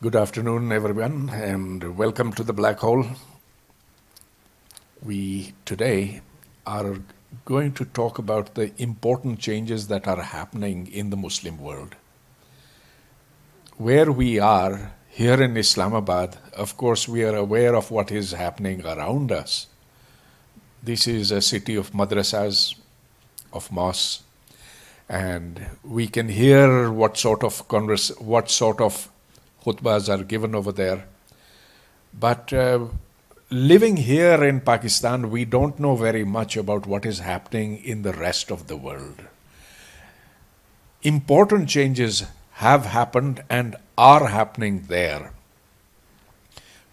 Good afternoon, everyone, and welcome to the Black Hole. We today are going to talk about the important changes that are happening in the Muslim world. Where we are here in Islamabad, of course, we are aware of what is happening around us. This is a city of madrasas, of mosques, and we can hear what sort of khutbahs are given over there. But living here in Pakistan, we don't know very much about what is happening in the rest of the world. Important changes have happened and are happening there.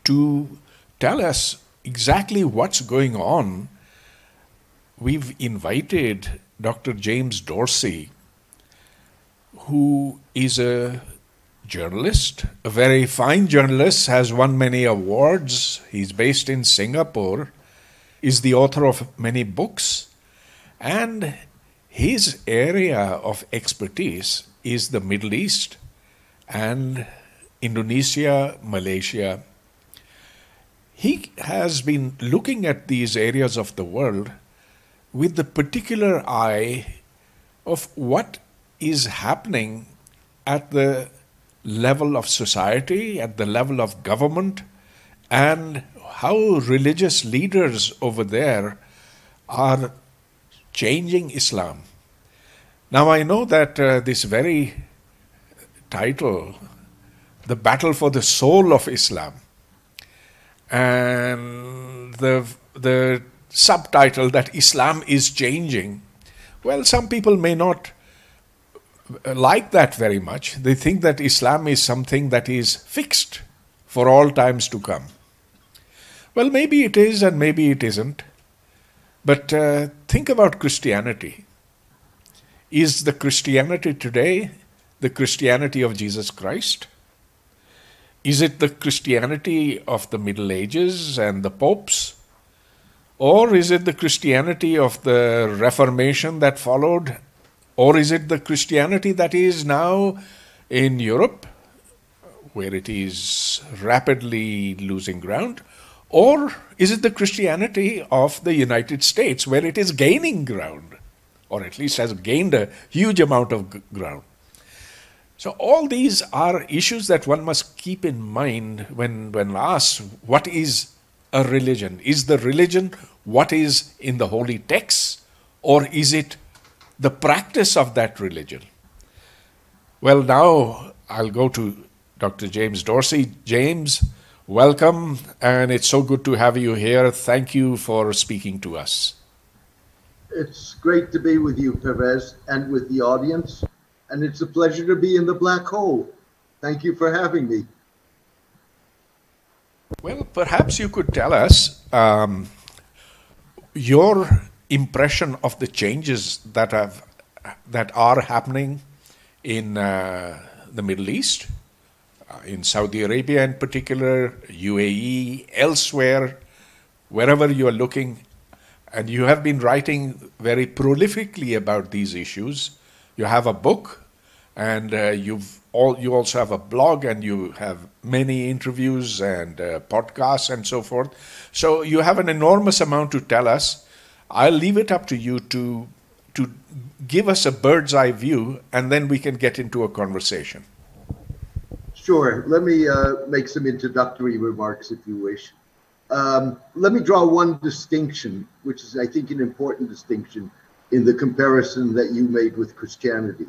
To tell us exactly what's going on, we've invited Dr. James Dorsey, who is a journalist, a very fine journalist, has won many awards. He's based in Singapore, is the author of many books, and his area of expertise is the Middle East and Indonesia, Malaysia. He has been looking at these areas of the world with the particular eye of what is happening at the level of society, at the level of government, and how religious leaders over there are changing Islam. Now, I know that this very title, The Battle for the Soul of Islam, and the subtitle that Islam is changing, well, some people may not like that very much. They think that Islam is something that is fixed for all times to come. Well, maybe it is and maybe it isn't. But think about Christianity. Is the Christianity today the Christianity of Jesus Christ? Is it the Christianity of the Middle Ages and the popes? Or is it the Christianity of the Reformation that followed? Or is it the Christianity that is now in Europe, where it is rapidly losing ground? Or is it the Christianity of the United States, where it is gaining ground, or at least has gained a huge amount of ground? So all these are issues that one must keep in mind when asked, what is a religion? Is the religion what is in the holy texts, or is it the practice of that religion? Well, now I'll go to Dr. James Dorsey. James, welcome, and it's so good to have you here. Thank you for speaking to us. It's great to be with you, Pervez, and with the audience, and it's a pleasure to be in the Black Hole. Thank you for having me. Well, perhaps you could tell us your impression of the changes that are happening in the Middle East, in Saudi Arabia in particular, UAE, elsewhere, wherever you are looking. And you have been writing very prolifically about these issues. You have a book, and you also have a blog, and you have many interviews and podcasts and so forth. So you have an enormous amount to tell us. I'll leave it up to you to give us a bird's eye view, and then we can get into a conversation. Sure. Let me make some introductory remarks, if you wish. Let me draw one distinction, which is, I think, an important distinction in the comparison that you made with Christianity.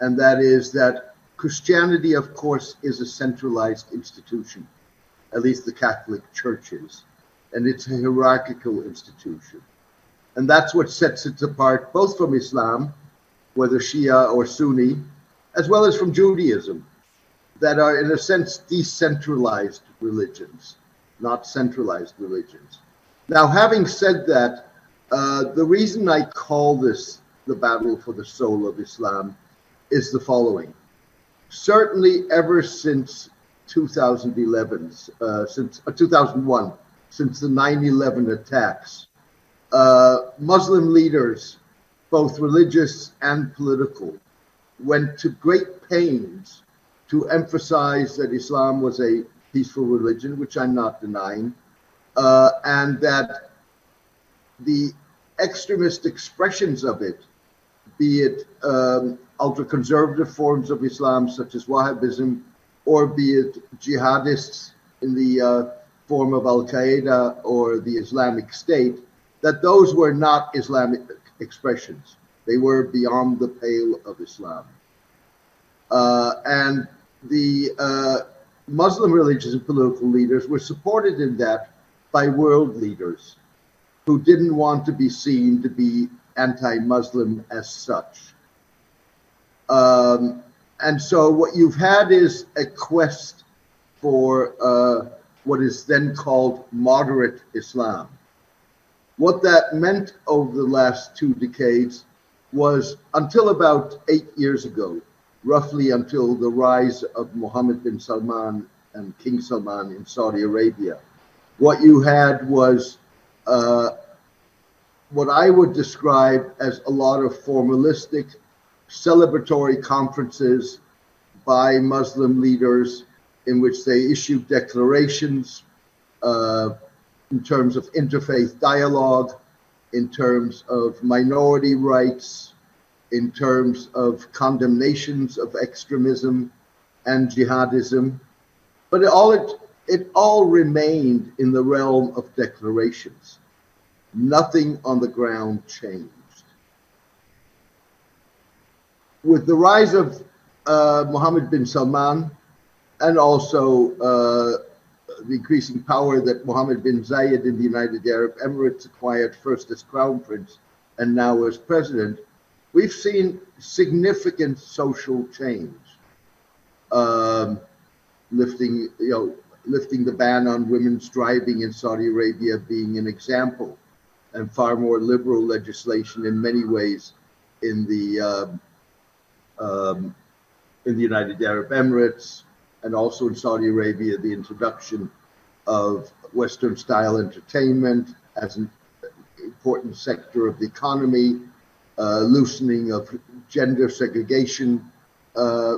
And that is that Christianity, of course, is a centralized institution, at least the Catholic Church is, and it's a hierarchical institution. And that's what sets it apart, both from Islam, whether Shia or Sunni, as well as from Judaism, that are, in a sense, decentralized religions, not centralized religions. Now, having said that, the reason I call this the battle for the soul of Islam is the following. Certainly ever since 2001, since the 9/11 attacks, Muslim leaders, both religious and political, went to great pains to emphasize that Islam was a peaceful religion, which I'm not denying, and that the extremist expressions of it, be it ultra-conservative forms of Islam such as Wahhabism, or be it jihadists in the form of Al-Qaeda or the Islamic State, that those were not Islamic expressions. They were beyond the pale of Islam. And the Muslim religious and political leaders were supported in that by world leaders who didn't want to be seen to be anti-Muslim as such. And so what you've had is a quest for what is then called moderate Islam. What that meant over the last 2 decades was, until about 8 years ago, roughly until the rise of Mohammed bin Salman and King Salman in Saudi Arabia, what you had was what I would describe as a lot of formalistic, celebratory conferences by Muslim leaders in which they issued declarations in terms of interfaith dialogue, in terms of minority rights, in terms of condemnations of extremism and jihadism. But it all remained in the realm of declarations. Nothing on the ground changed. With the rise of Mohammed bin Salman, and also the increasing power that Mohammed bin Zayed in the United Arab Emirates acquired, first as crown prince and now as president, we've seen significant social change. Lifting the ban on women's driving in Saudi Arabia being an example, and far more liberal legislation in many ways in the United Arab Emirates, and also in Saudi Arabia, the introduction of Western-style entertainment as an important sector of the economy, loosening of gender segregation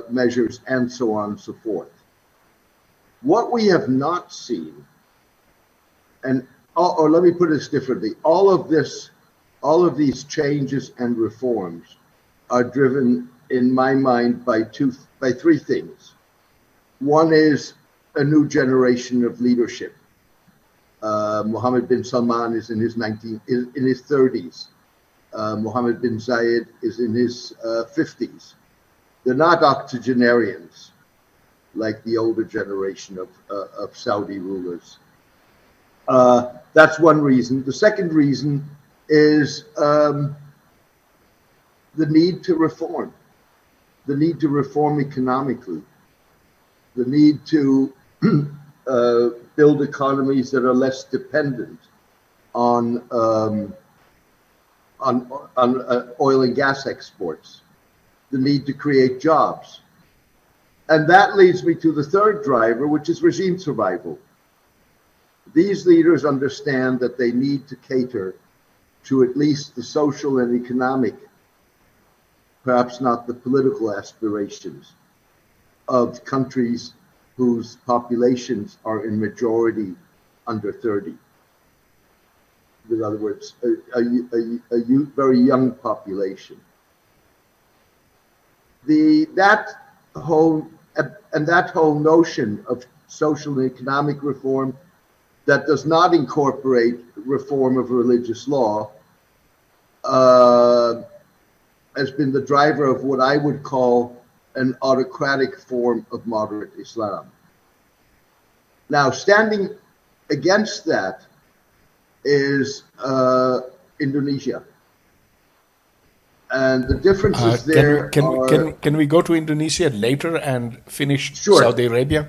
measures, and so on and so forth. What we have not seen, or let me put this differently, all of these changes and reforms are driven, in my mind, by three things. One is a new generation of leadership. Mohammed bin Salman is in his 30s. Mohammed bin Zayed is in his 50s. They're not octogenarians like the older generation of Saudi rulers. That's one reason. The second reason is the need to reform. The need to reform economically. The need to build economies that are less dependent on oil and gas exports. The need to create jobs. And that leads me to the third driver, which is regime survival. These leaders understand that they need to cater to at least the social and economic, perhaps not the political aspirations of countries whose populations are in majority under 30. In other words, a very young population. That whole notion of social and economic reform that does not incorporate reform of religious law has been the driver of what I would call an autocratic form of moderate Islam. Now, standing against that is Indonesia. And the differences there Can we go to Indonesia later and finish Sure. Saudi Arabia?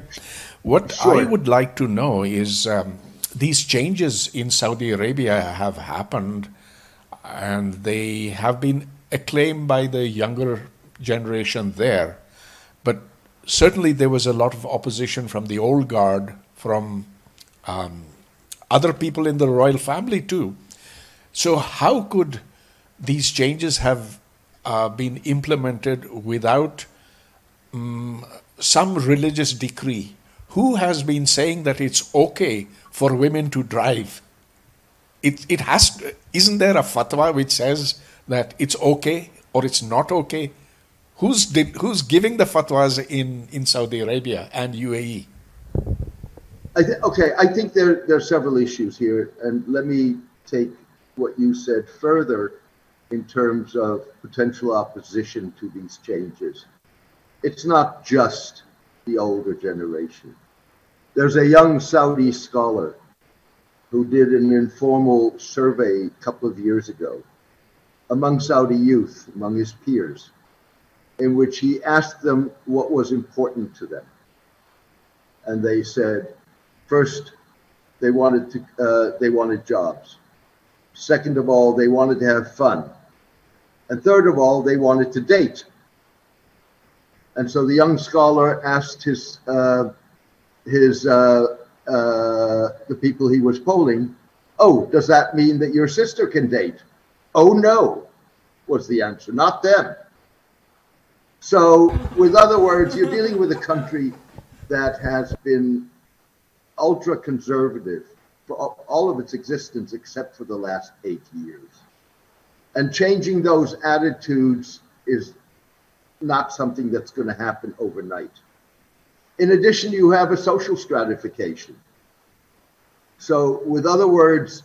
What Sure. I would like to know is these changes in Saudi Arabia have happened, and they have been acclaimed by the younger generation there. But certainly there was a lot of opposition from the old guard, from other people in the royal family too. So how could these changes have been implemented without some religious decree. Who has been saying that it's okay for women to drive? It has to, isn't there a fatwa which says that it's okay or it's not okay? Who's giving the fatwas in Saudi Arabia and UAE? I think there are several issues here, and let me take what you said further in terms of potential opposition to these changes. It's not just the older generation. There's a young Saudi scholar who did an informal survey a couple of years ago among Saudi youth, among his peers, in which he asked them what was important to them. And they said, first, they wanted jobs. Second of all, they wanted to have fun. And third of all, they wanted to date. And so the young scholar asked the people he was polling, oh, does that mean that your sister can date? Oh, no, was the answer, not them. So, with other words, you're dealing with a country that has been ultra-conservative for all of its existence except for the last 8 years. And changing those attitudes is not something that's going to happen overnight. In addition, you have a social stratification. So, with other words,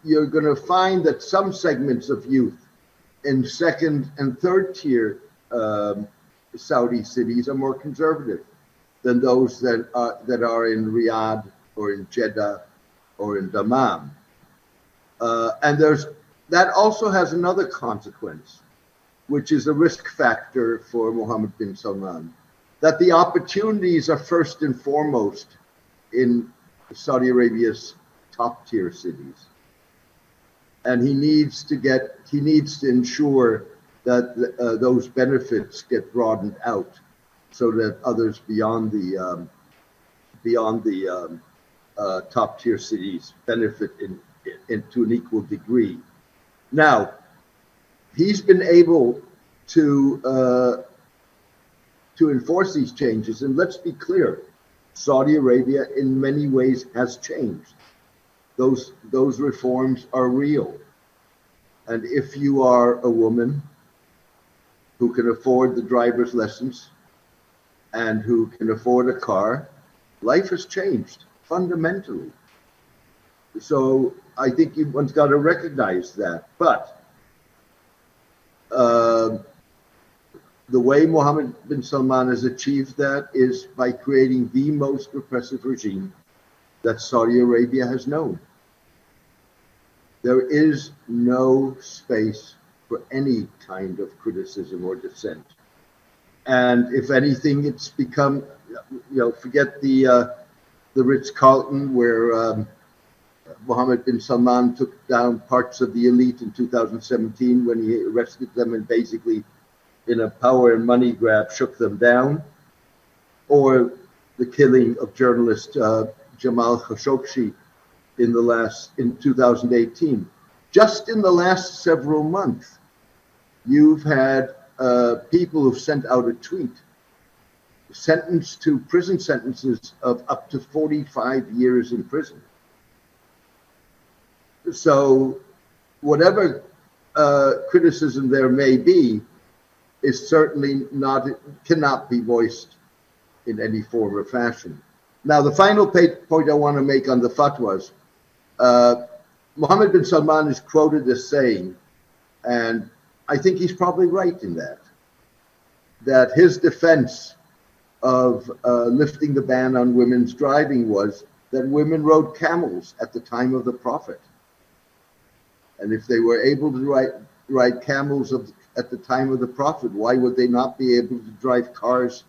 you're going to find that some segments of youth in second and third tier Saudi cities are more conservative than those that are in Riyadh or in Jeddah or in Dammam. And that also has another consequence, which is a risk factor for Mohammed bin Salman, that the opportunities are first and foremost in Saudi Arabia's top tier cities. And he needs to ensure that those benefits get broadened out so that others beyond the top tier cities benefit to an equal degree. Now, he's been able to enforce these changes, and let's be clear, Saudi Arabia in many ways has changed. Those reforms are real. And if you are a woman who can afford the driver's lessons and who can afford a car, life has changed fundamentally. So I think one's got to recognize that. But the way Mohammed bin Salman has achieved that is by creating the most repressive regime that Saudi Arabia has known. There is no space for any kind of criticism or dissent. And if anything, it's become, forget the Ritz-Carlton where Mohammed bin Salman took down parts of the elite in 2017 when he arrested them and basically, in a power and money grab, shook them down, or the killing of journalist Jamal Khashoggi in 2018. Just in the last several months, you've had people who've sent out a tweet sentenced to prison sentences of up to 45 years in prison. So whatever criticism there may be is certainly cannot be voiced in any form or fashion. Now, the final point I want to make on the fatwas, Mohammed bin Salman is quoted as saying, and I think he's probably right in that his defense of lifting the ban on women's driving was that women rode camels at the time of the Prophet. And if they were able to ride camels at the time of the Prophet, why would they not be able to drive cars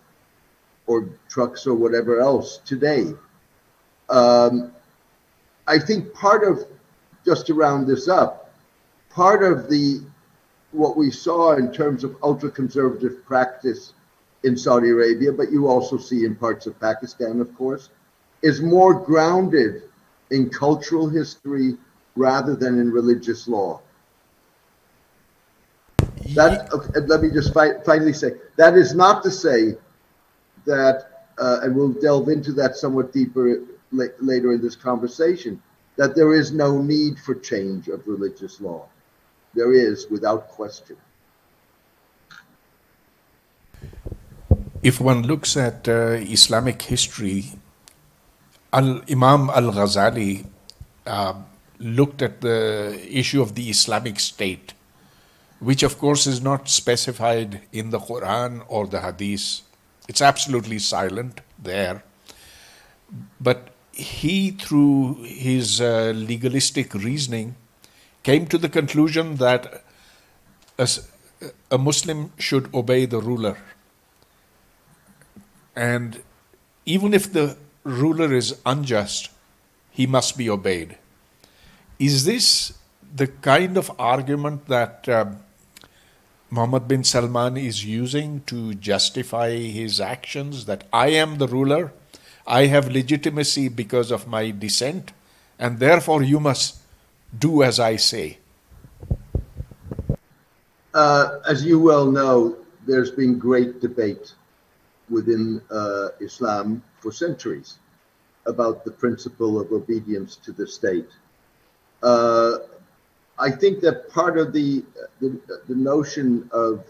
or trucks or whatever else today? I think part of, just to round this up, part of what we saw in terms of ultra-conservative practice in Saudi Arabia, but you also see in parts of Pakistan, of course, is more grounded in cultural history rather than in religious law. Let me just finally say, that is not to say that, and we'll delve into that somewhat deeper later in this conversation, that there is no need for change of religious law. There is, without question. If one looks at Islamic history, Imam al-Ghazali looked at the issue of the Islamic State, which of course is not specified in the Quran or the Hadith. It's absolutely silent there. But he, through his legalistic reasoning, came to the conclusion that a Muslim should obey the ruler. And even if the ruler is unjust, he must be obeyed. Is this the kind of argument that Mohammed bin Salman is using to justify his actions, that I am the ruler, I have legitimacy because of my descent, and therefore you must do as I say? As you well know, there's been great debate within Islam for centuries about the principle of obedience to the state. I think that part of the notion of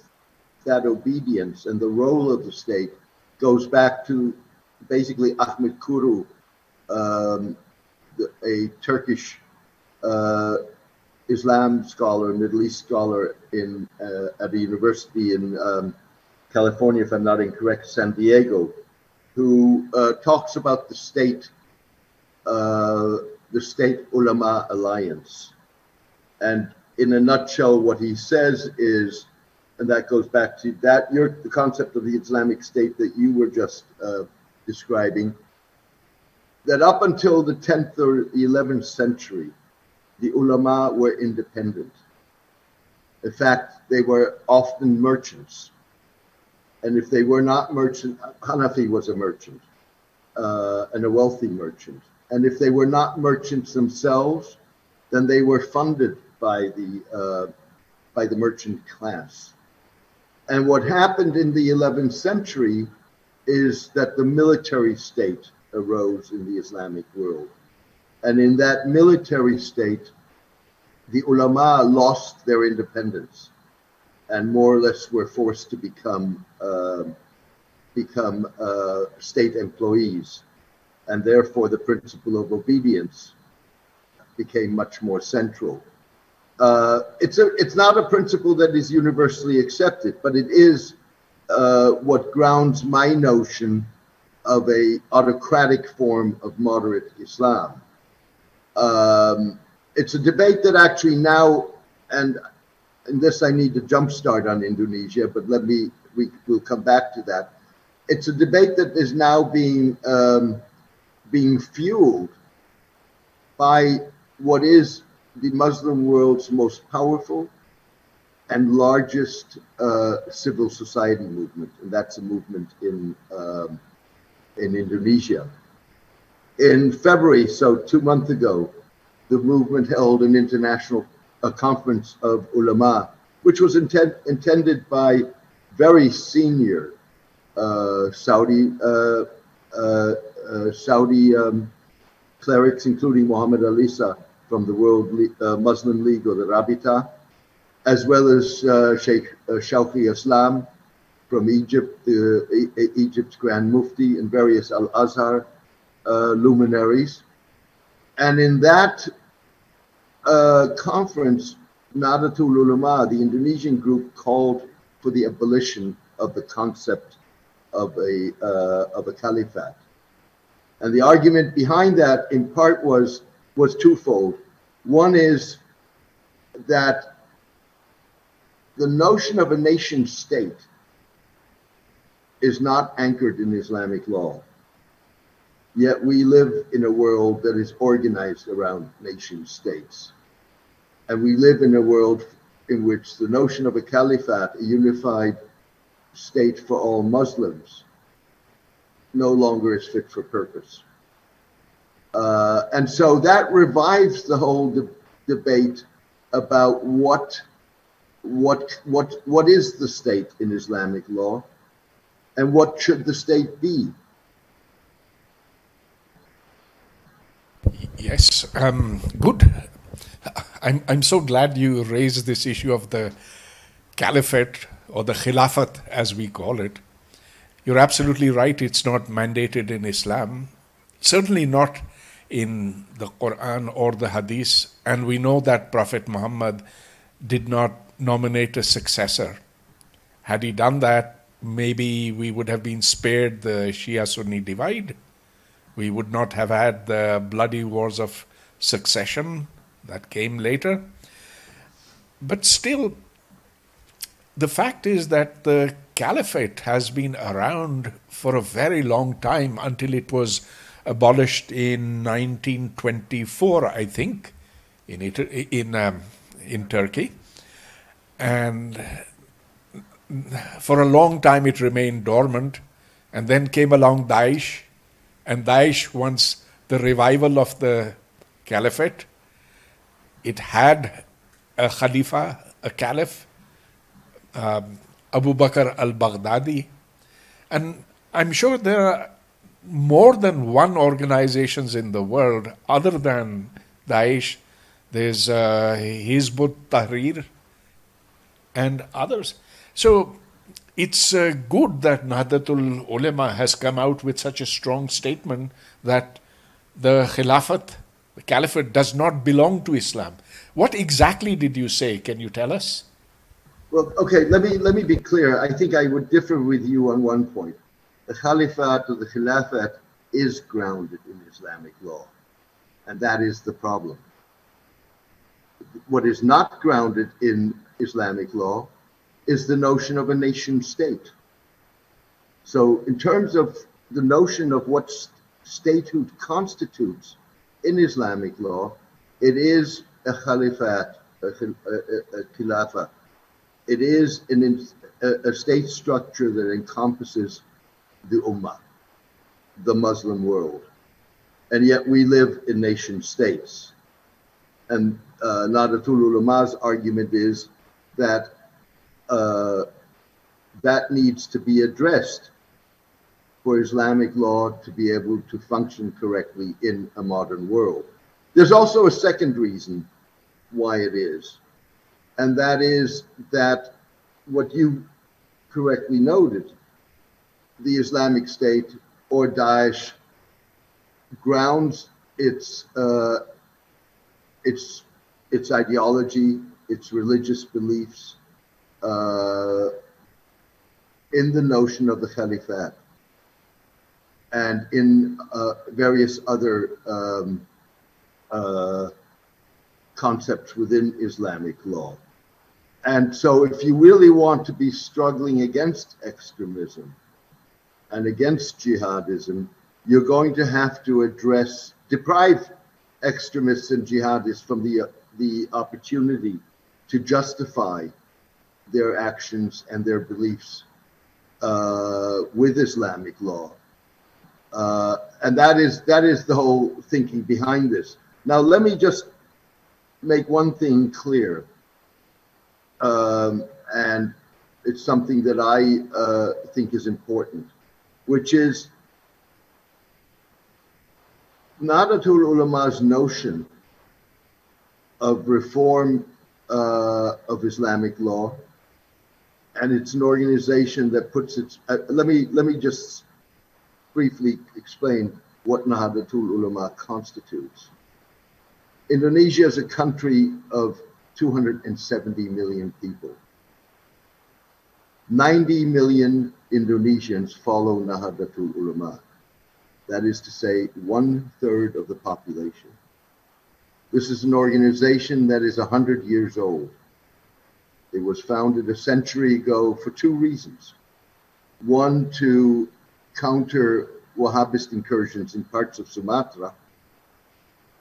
that obedience and the role of the state goes back to basically Ahmet Kuru, a Turkish Islam scholar, Middle East scholar at a university in California, if I'm not incorrect, San Diego, who talks about the state ulama alliance. And in a nutshell, what he says is, and that goes back to that, the concept of the Islamic State that you were just describing, that up until the 10th or the 11th century, the ulama were independent. In fact, they were often merchants. And if they were not merchant, Hanafi was a merchant, and a wealthy merchant. And if they were not merchants themselves, then they were funded by the merchant class. And what happened in the 11th century is that the military state arose in the Islamic world. And in that military state, the ulama lost their independence and more or less were forced to become state employees. And therefore, the principle of obedience became much more central. It's not a principle that is universally accepted, but it is what grounds my notion of a autocratic form of moderate Islam. It's a debate that actually now, and this I need to jumpstart on Indonesia, but we'll come back to that. It's a debate that is now being fueled by what is the Muslim world's most powerful and largest civil society movement, and that's a movement in Indonesia. In February, so 2 months ago, the movement held an international conference of ulama, which was intended by very senior Saudi clerics, including Muhammad Alisa from the World Muslim League, or the Rabita, as well as Sheikh Shawki Islam from Egypt, Egypt's Grand Mufti, and various Al-Azhar luminaries. And in that conference, Nahdlatul Ulama, the Indonesian group, called for the abolition of the concept of a caliphate. And the argument behind that, in part, was twofold. One is that the notion of a nation state is not anchored in Islamic law. Yet we live in a world that is organized around nation states. And we live in a world in which the notion of a caliphate, a unified state for all Muslims, no longer is fit for purpose. And so that revives the whole debate about what is the state in Islamic law, And what should the state be? Yes, good. I'm so glad you raised this issue of the caliphate or the khilafat, as we call it. You're absolutely right, it's not mandated in Islam, certainly not in the Quran or the Hadith, and we know that Prophet Muhammad did not nominate a successor. Had he done that, maybe we would have been spared the Shia Sunni divide. We would not have had the bloody wars of succession that came later. But still, the fact is that the caliphate has been around for a very long time until it was abolished in 1924, I think, in Turkey. And for a long time it remained dormant. And then came along Daesh. And Daesh wants the revival of the caliphate. It had a Khalifa, a Caliph, Abu Bakr al-Baghdadi. And I'm sure there are more than one organizations in the world other than Daesh. There's Hizb ut-Tahrir and others. So it's good that Nahdlatul Ulama has come out with such a strong statement that the Khilafat, the Caliphate, does not belong to Islam. What exactly did you say? Can you tell us? Well, okay, let me be clear. I think I would differ with you on one point. The Khalifat or the Khilafat is grounded in Islamic law, and that is the problem. What is not grounded in Islamic law is the notion of a nation state. So in terms of the notion of what statehood constitutes in Islamic law, it is a Khalifat, a Khilafah. It is a state structure that encompasses the Ummah, the Muslim world. And yet we live in nation states. And Nahdlatul Ulama's argument is that that needs to be addressed for Islamic law to be able to function correctly in a modern world. There's also a second reason why it is, and that is that what you correctly noted, the Islamic State or Daesh grounds its ideology, its religious beliefs in the notion of the Caliphate and in various other concepts within Islamic law. And so if you really want to be struggling against extremism and against jihadism, you're going to have to deprive extremists and jihadists from the opportunity to justify their actions and their beliefs with Islamic law. And that is the whole thinking behind this. Now, let me just make one thing clear. And it's something that I think is important, which is Nahdlatul Ulama's notion of reform of Islamic law, and it's an organization that puts its. Let me just briefly explain what Nahdlatul Ulama constitutes. Indonesia is a country of 270 million people. 90 million Indonesians follow Nahdlatul Ulama. That is to say, 1/3 of the population. This is an organization that is 100 years old. It was founded a century ago for two reasons. One, to counter Wahhabist incursions in parts of Sumatra.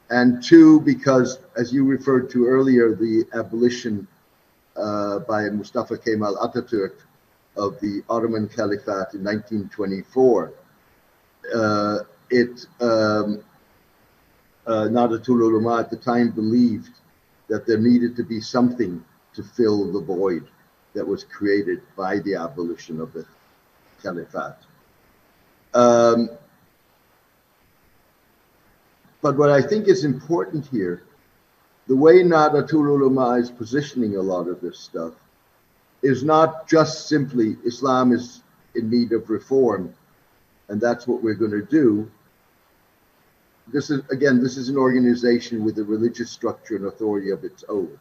And two, because, as you referred to earlier, the abolition by Mustafa Kemal Ataturk of the Ottoman Caliphate in 1924, Nahdlatul Ulama at the time believed that there needed to be something to fill the void that was created by the abolition of the caliphate. But what I think is important here, the way Nahdlatul Ulama is positioning a lot of this stuff, is not just simply Islam is in need of reform, and that's what we're going to do. This is, again, this is an organization with a religious structure and authority of its own.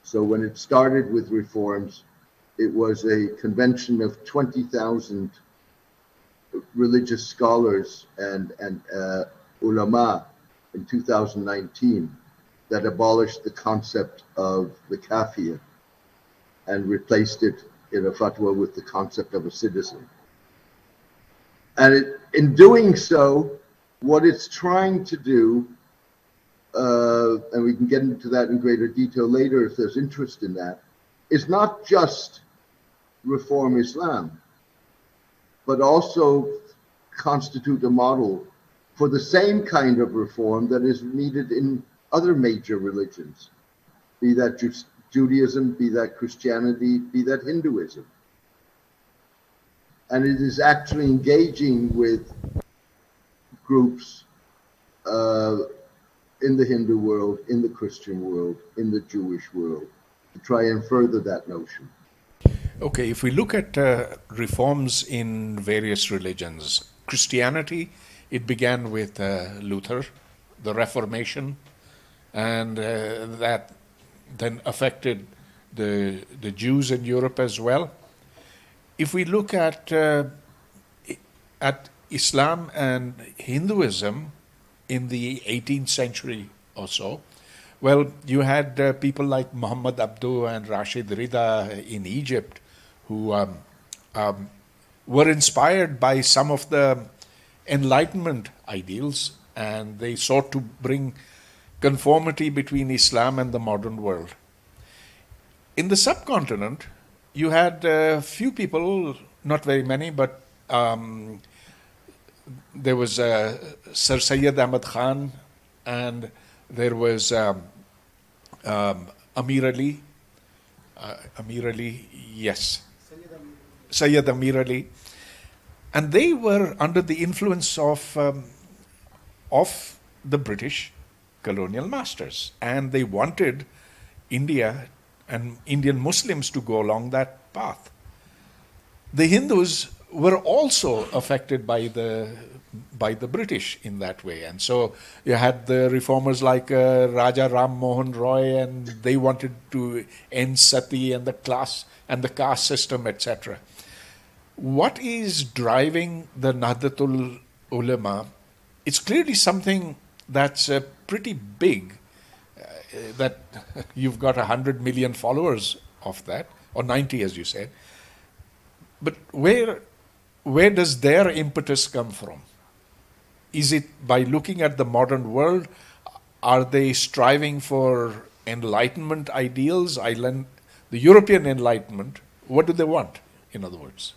So when it started with reforms, it was a convention of 20,000 religious scholars and ulama in 2019 that abolished the concept of the kafir and replaced it in a fatwa with the concept of a citizen. And in doing so, what it's trying to do, and we can get into that in greater detail later if there's interest in that, is not just reform Islam, but also constitute a model for the same kind of reform that is needed in other major religions, be that Judaism, be that Christianity, be that Hinduism. And it is actually engaging with groups in the Hindu world, in the Christian world, in the Jewish world, to try and further that notion. Okay, if we look at reforms in various religions, Christianity, it began with Luther, the Reformation, and that then affected the Jews in Europe as well. If we look at Islam and Hinduism in the 18th century or so, well, you had people like Muhammad Abduh and Rashid Rida in Egypt who were inspired by some of the Enlightenment ideals, and they sought to bring conformity between Islam and the modern world. In the subcontinent, you had a few people, not very many, but there was Sir Syed Ahmad Khan, and there was Amir Ali. Amir Ali, yes. Syed Amir Ali. And they were under the influence of the British colonial masters, and they wanted India and Indian Muslims to go along that path. The Hindus were also affected by the British in that way, and so you had the reformers like Rajaratnam Mohan Roy, and they wanted to end sati and the caste system, etc. What is driving the Nahdlatul Ulama? It's clearly something that's pretty big, that you've got 100 million followers of that, or 90 as you said. But where does their impetus come from? Is it by looking at the modern world? Are they striving for Enlightenment ideals, the European Enlightenment? What do they want, in other words?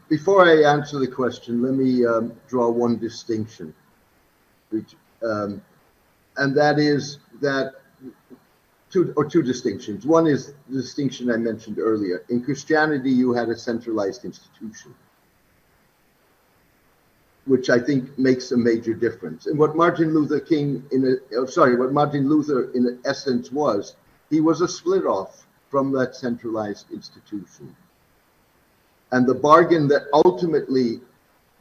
Before I answer the question, let me draw one distinction, and that is that two distinctions. One is the distinction I mentioned earlier. In Christianity, you had a centralized institution, which I think makes a major difference. And what Martin Luther in essence was, he was a split off from that centralized institution. And the bargain that ultimately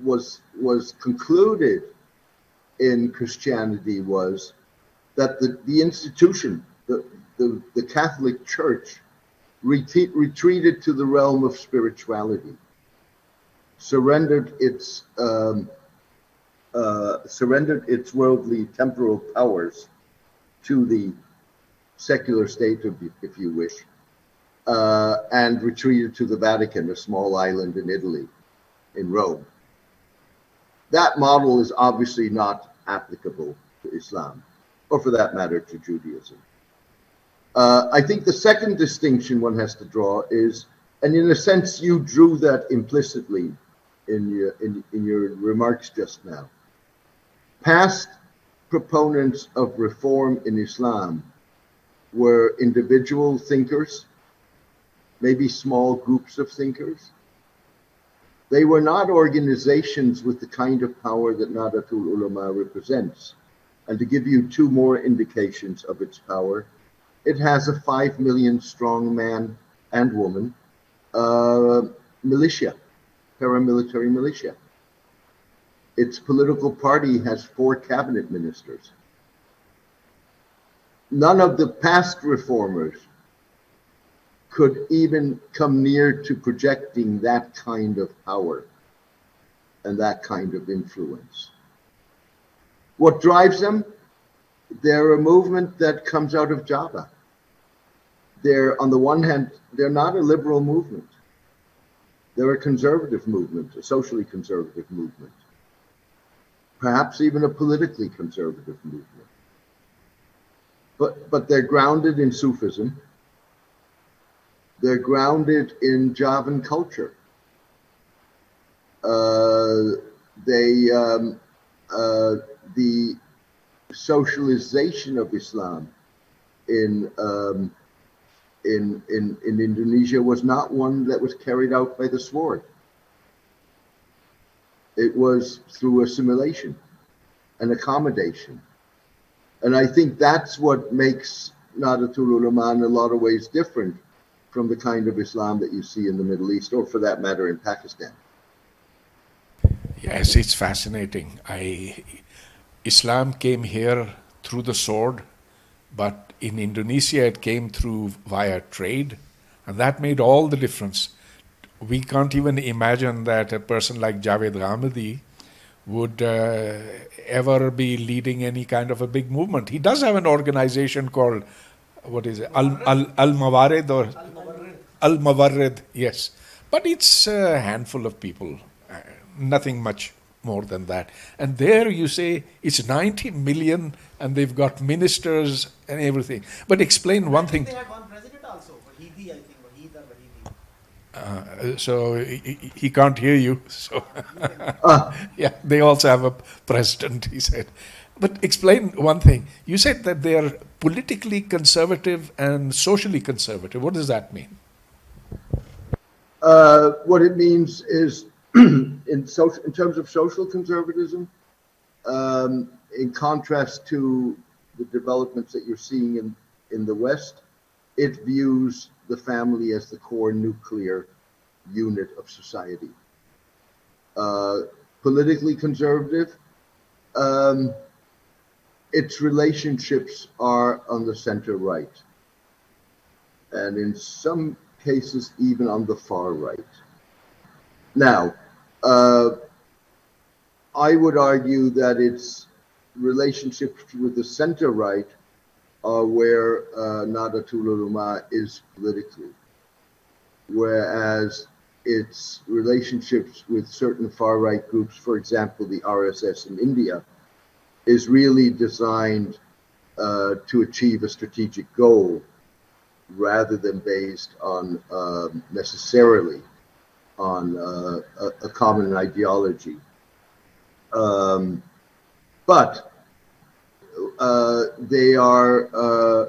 was concluded in Christianity was that the institution, the Catholic Church, retreated to the realm of spirituality, surrendered its worldly temporal powers to the secular state, if you wish, and retreated to the Vatican, a small island in Italy, in Rome. That model is obviously not applicable to Islam, or for that matter, to Judaism. I think the second distinction one has to draw is, and in a sense you drew that implicitly in your remarks just now, past proponents of reform in Islam were individual thinkers, maybe small groups of thinkers, They were not organizations with the kind of power that Nahdlatul Ulama represents. And to give you two more indications of its power, it has a 5 million strong man and woman militia, paramilitary militia. Its political party has 4 cabinet ministers. None of the past reformers could even come near to projecting that kind of power and that kind of influence. What drives them? They're a movement that comes out of Java. They're, on the one hand, they're not a liberal movement. They're a conservative movement, a socially conservative movement, perhaps even a politically conservative movement. But they're grounded in Sufism. They're grounded in Javan culture. The socialization of Islam in Indonesia was not one that was carried out by the sword. It was through assimilation and accommodation. And I think that's what makes Nahdlatul Ulama in a lot of ways different from the kind of Islam that you see in the Middle East, or for that matter in Pakistan. Yes, it's fascinating. Islam came here through the sword, but in Indonesia it came through via trade, and that made all the difference. We can't even imagine that a person like Javed Ghamidi would ever be leading any kind of a big movement. He does have an organization called, what is it, Al-Mawarid or Al-Mawarid, yes. But it's a handful of people, nothing much more than that. And there you say it's 90 million and they've got ministers and everything. But explain one thing. They had one president also, Wahidi, I think, Wahid or Wahidi. So he can't hear you. So yeah, they also have a president, he said. But explain one thing. You said that they are politically conservative and socially conservative. What does that mean? What it means is, in terms of social conservatism, in contrast to the developments that you're seeing in the West, it views the family as the core nuclear unit of society. Politically conservative, its relationships are on the center right, and in some cases even on the far right. Now, I would argue that its relationships with the center right are where Nahdlatul Ulama is politically, whereas its relationships with certain far right groups, for example, the RSS in India, is really designed to achieve a strategic goal rather than based on necessarily on a common ideology. But they are,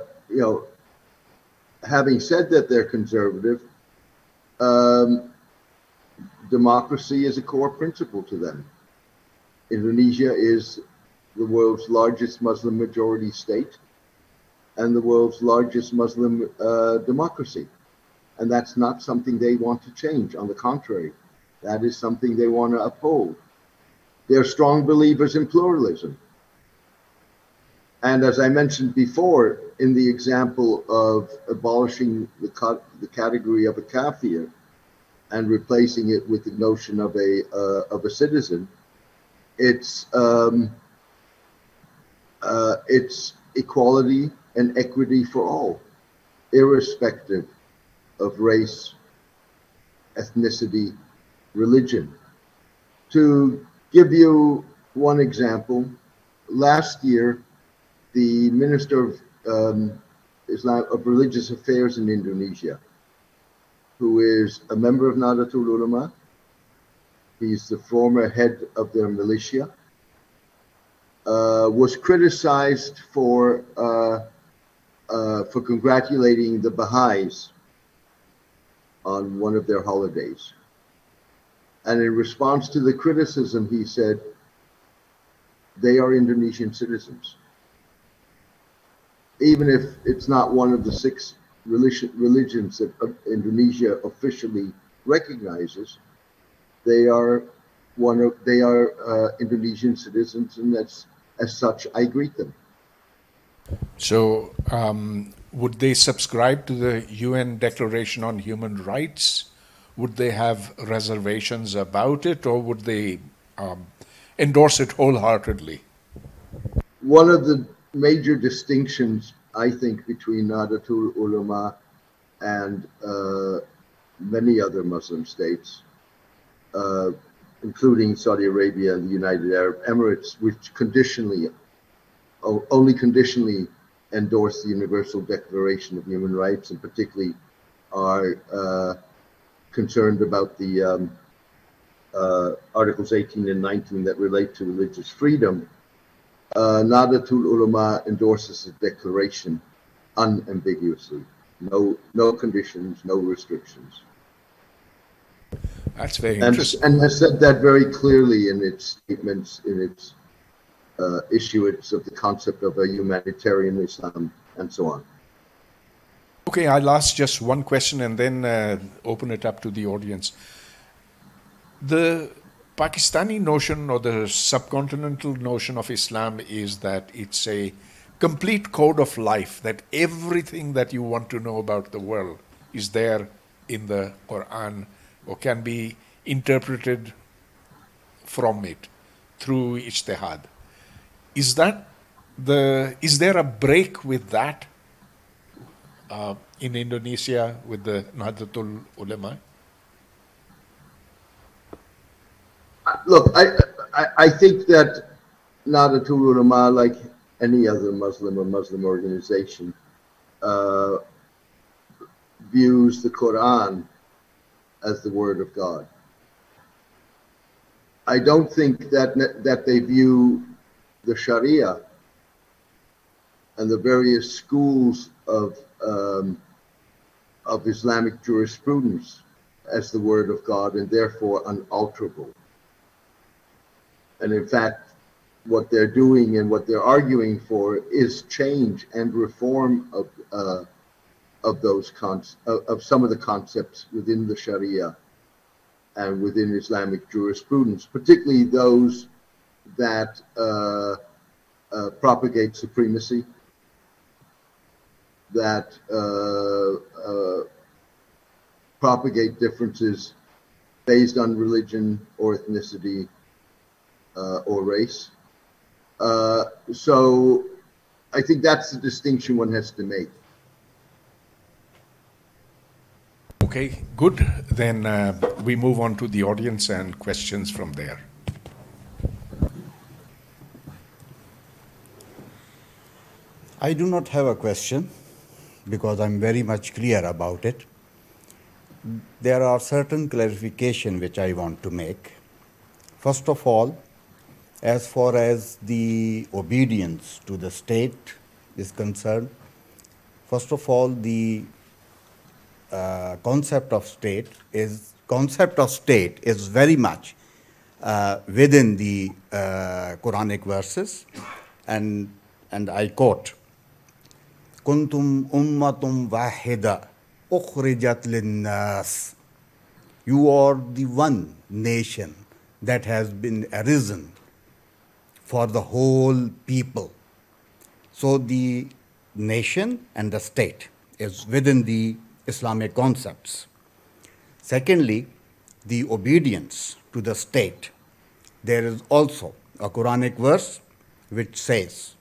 having said that they're conservative, democracy is a core principle to them. Indonesia is the world's largest Muslim majority state and the world's largest Muslim democracy. And that's not something they want to change. On the contrary, that is something they want to uphold. They're strong believers in pluralism. And as I mentioned before, in the example of abolishing the category of a kafir and replacing it with the notion of a citizen, it's equality and equity for all, irrespective of race, ethnicity, religion. To give you one example, last year, the Minister of Religious Affairs in Indonesia, who is a member of Nahdlatul Ulama, he's the former head of their militia, was criticized for congratulating the Baha'is on one of their holidays. And in response to the criticism, he said, they are Indonesian citizens. Even if it's not one of the 6 religions that Indonesia officially recognizes, they are Indonesian citizens, and that's, as such, I greet them. So, would they subscribe to the UN Declaration on Human Rights? Would they have reservations about it, or would they endorse it wholeheartedly? One of the major distinctions, I think, between Nahdlatul Ulama and many other Muslim states, including Saudi Arabia and the United Arab Emirates, which only conditionally endorse the Universal Declaration of Human Rights, and particularly are concerned about the Articles 18 and 19 that relate to religious freedom. Nahdlatul Ulama endorses the declaration unambiguously. No conditions, no restrictions. That's very interesting. And has said that very clearly in its statements, in its issuance of the concept of a humanitarian Islam, and so on. Okay, I'll ask just one question and then open it up to the audience. The Pakistani notion, or the subcontinental notion of Islam, is that it's a complete code of life, that everything that you want to know about the world is there in the Quran, or can be interpreted from it through ijtihad. Is there a break with that in Indonesia with the Nahdlatul Ulama? Look, I think that Nahdlatul Ulama, like any other Muslim or Muslim organization, views the Quran as the word of God. I don't think that they view the Sharia and the various schools of Islamic jurisprudence as the word of God, and therefore unalterable. And in fact, what they're doing and what they're arguing for is change and reform of some of the concepts within the Sharia and within Islamic jurisprudence, particularly those that propagate supremacy, that propagate differences based on religion or ethnicity or race. So I think that's the distinction one has to make. Okay, good. Then we move on to the audience and questions from there. I do not have a question because I'm very much clear about it. There are certain clarifications which I want to make. First of all, as far as the obedience to the state is concerned, first of all, the concept of state is very much within the Quranic verses, and I quote, "Kuntum ummatum wahida ukhrijat linnas." You are the one nation that has been arisen for the whole people. So the nation and the state is within the Islamic concepts. Secondly, the obedience to the state. There is also a Quranic verse which says,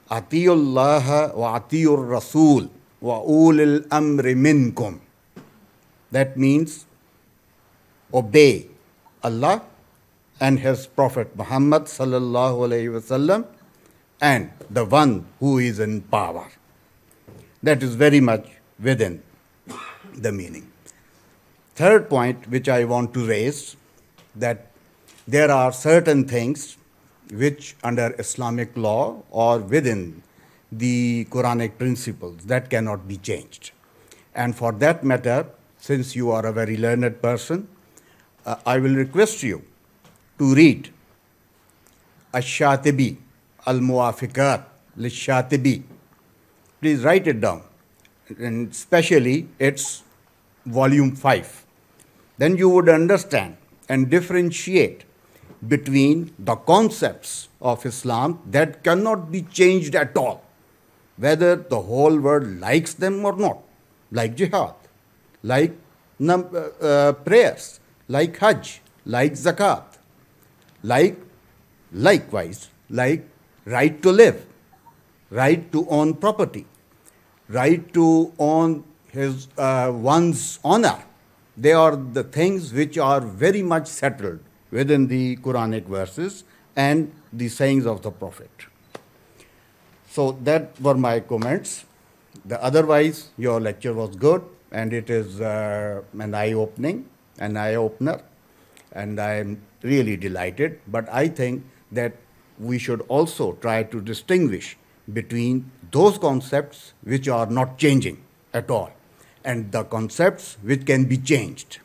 "Atiyullaha wa atiyur rasul wa ulil amri minkum." That means obey Allah and His Prophet Muhammad sallallahu alaihi wasallam and the one who is in power. That is very much within the meaning. Third point which I want to raise, that there are certain things which under Islamic law or within the Quranic principles that cannot be changed. And for that matter, since you are a very learned person, I will request you to read Ash-Shatibi, Al-Muwafiqat Lish-Shatibi. Please write it down, and especially its volume 5. Then you would understand and differentiate between the concepts of Islam that cannot be changed at all, whether the whole world likes them or not, like jihad, like prayers, like hajj, like zakat, likewise, like right to live, right to own property, right to own his one's honor. They are the things which are very much settled within the Quranic verses and the sayings of the Prophet. So that were my comments. Otherwise, your lecture was good, and it is an eye-opener, and I am really delighted. But I think that we should also try to distinguish between those concepts which are not changing at all and the concepts which can be changed.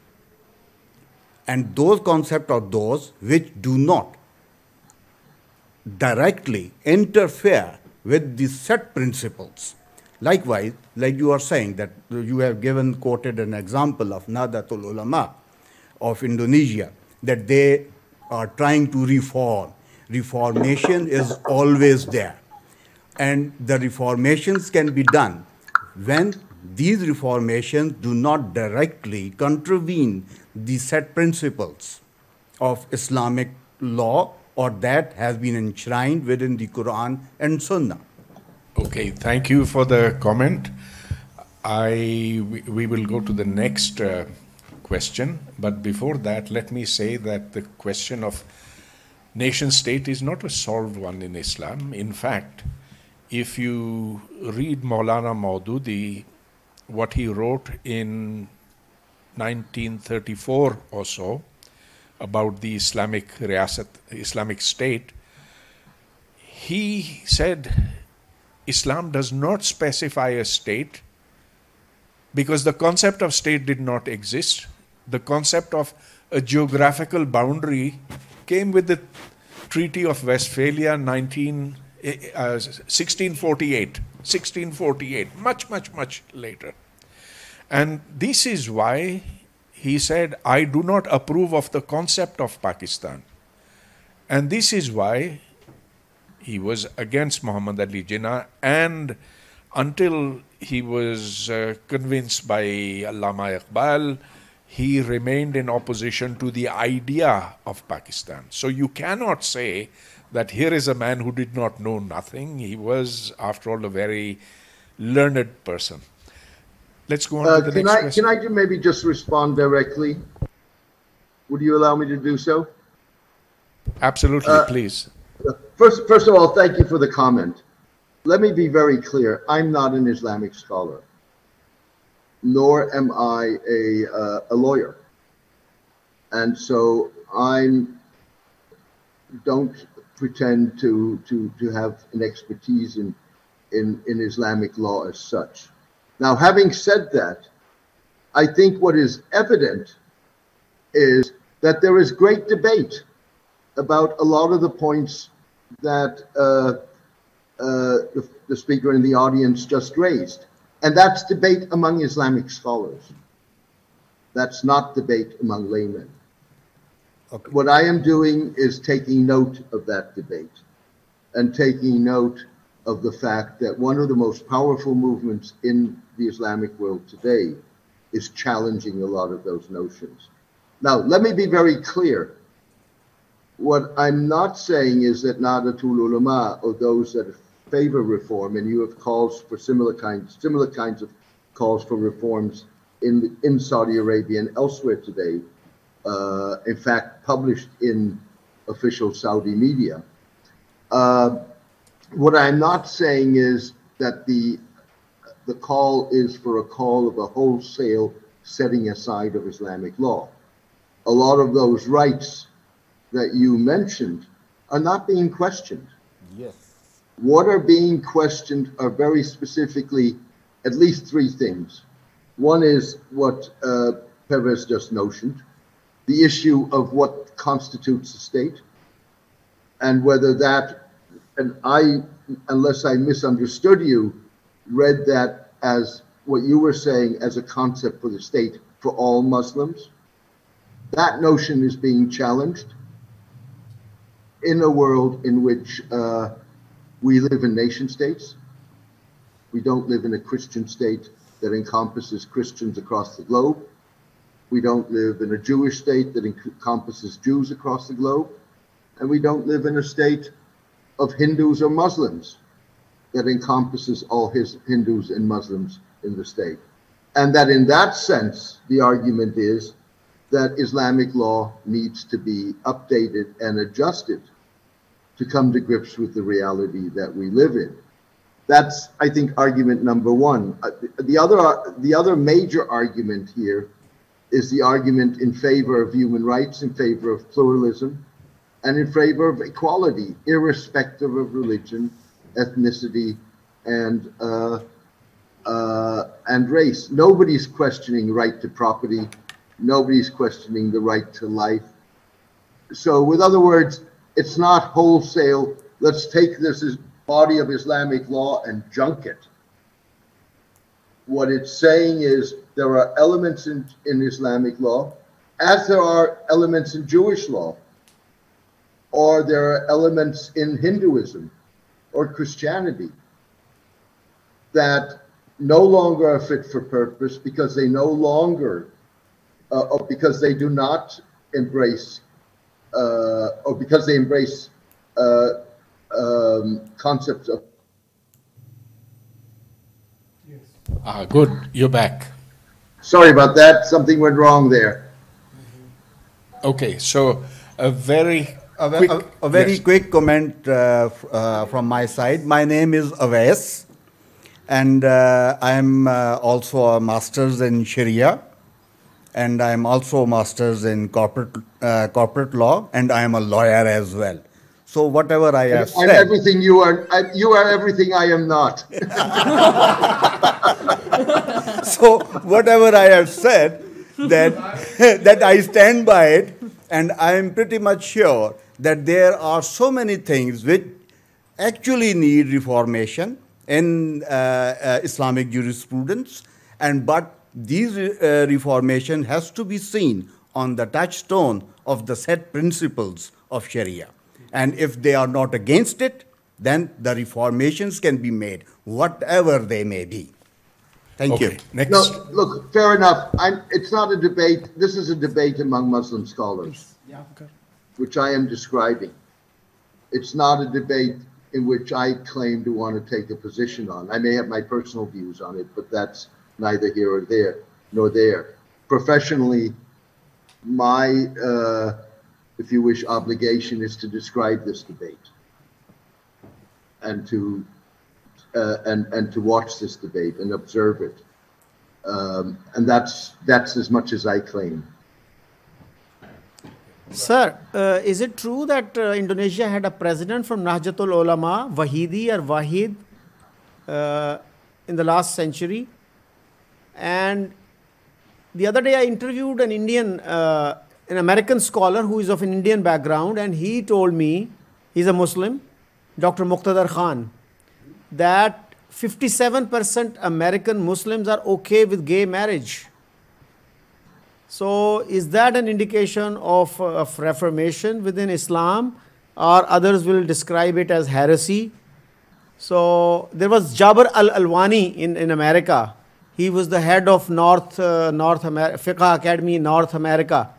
And those concepts are those which do not directly interfere with the set principles. Likewise, like you are saying that you have quoted an example of Nadatul Ulama of Indonesia, that they are trying to reform. Reformation is always there. And the reformations can be done when these reformations do not directly contravene the set principles of Islamic law or that has been enshrined within the Quran and Sunnah. Okay, thank you for the comment. We will go to the next question, but before that, let me say that the question of nation state is not a solved one in Islam. In fact, if you read Maulana Maududi, what he wrote in 1934 or so about the Islamic Riyasat, Islamic State, he said Islam does not specify a state because the concept of state did not exist. The concept of a geographical boundary came with the Treaty of Westphalia 1648, much later. And this is why he said, I do not approve of the concept of Pakistan. And this is why he was against Muhammad Ali Jinnah, and until he was convinced by Allama Iqbal, he remained in opposition to the idea of Pakistan. So you cannot say that here is a man who did not know nothing. He was, after all, a very learned person. Let's go on to the next question. Can I maybe just respond directly? Would you allow me to do so? Absolutely, please. First of all, thank you for the comment. Let me be very clear. I'm not an Islamic scholar, nor am I a lawyer. And so I don't pretend to have an expertise in Islamic law as such. Now, having said that, I think what is evident is that there is great debate about a lot of the points that the speaker in the audience just raised. And that's debate among Islamic scholars. That's not debate among laymen. Okay. What I am doing is taking note of that debate and taking note of the fact that one of the most powerful movements in the Islamic world today is challenging a lot of those notions. Now, let me be very clear. What I'm not saying is that Nadatul Ulama, or those that favor reform, and you have calls for similar kinds of calls for reforms in Saudi Arabia and elsewhere today, in fact, published in official Saudi media. What I'm not saying is that the call is for a call of a wholesale setting aside of Islamic law. A lot of those rights that you mentioned are not being questioned. Yes. What are being questioned are very specifically at least three things. One is what Pervez just notioned, the issue of what constitutes a state, and whether that, and I, unless I misunderstood you, read that as what you were saying as a concept for the state for all Muslims. That notion is being challenged in a world in which we live in nation states. We don't live in a Christian state that encompasses Christians across the globe. We don't live in a Jewish state that encompasses Jews across the globe. And we don't live in a state of Hindus or Muslims that encompasses all Hindus and Muslims in the state. And that in that sense, the argument is that Islamic law needs to be updated and adjusted to come to grips with the reality that we live in. That's, I think, argument number one. The other major argument here is the argument in favor of human rights, in favor of pluralism, and in favor of equality, irrespective of religion, ethnicity, and race. Nobody's questioning right to property. Nobody's questioning the right to life. So, with other words, it's not wholesale, let's take this as body of Islamic law and junk it. What it's saying is there are elements in Islamic law, as there are elements in Jewish law, or there are elements in Hinduism or Christianity that no longer are fit for purpose because they no longer, or because they do not embrace, or because they embrace concepts of. Good, you're back. Sorry about that. Something went wrong there. Okay, so a very quick comment from my side. My name is Awais, and I'm also a master's in Sharia, and I'm also a master's in corporate law, and I am a lawyer as well. So whatever I have said, I'm everything you are. You are everything I am not. So whatever I have said, that I stand by it, and I am pretty much sure that there are so many things which actually need reformation in Islamic jurisprudence, but these reformation has to be seen on the touchstone of the set principles of Sharia. And if they are not against it, then the reformations can be made, whatever they may be. Thank you. Next. No, look, fair enough. It's not a debate. This is a debate among Muslim scholars, which I am describing. It's not a debate in which I claim to want to take a position on. I may have my personal views on it, but that's neither here or there, nor there. Professionally, my, if you wish, obligation is to describe this debate and to watch this debate and observe it, and that's as much as I claim. Sir, is it true that Indonesia had a president from Nahdlatul Ulama, Wahidi or Wahid, in the last century? And the other day I interviewed an an American scholar who is of an Indian background, and he told me, he's a Muslim, Dr. Muqtadar Khan, that 57% American Muslims are okay with gay marriage. So is that an indication of reformation within Islam, or others will describe it as heresy? So there was Jabir al-Alwani in America. He was the head of Fiqh Academy in North America.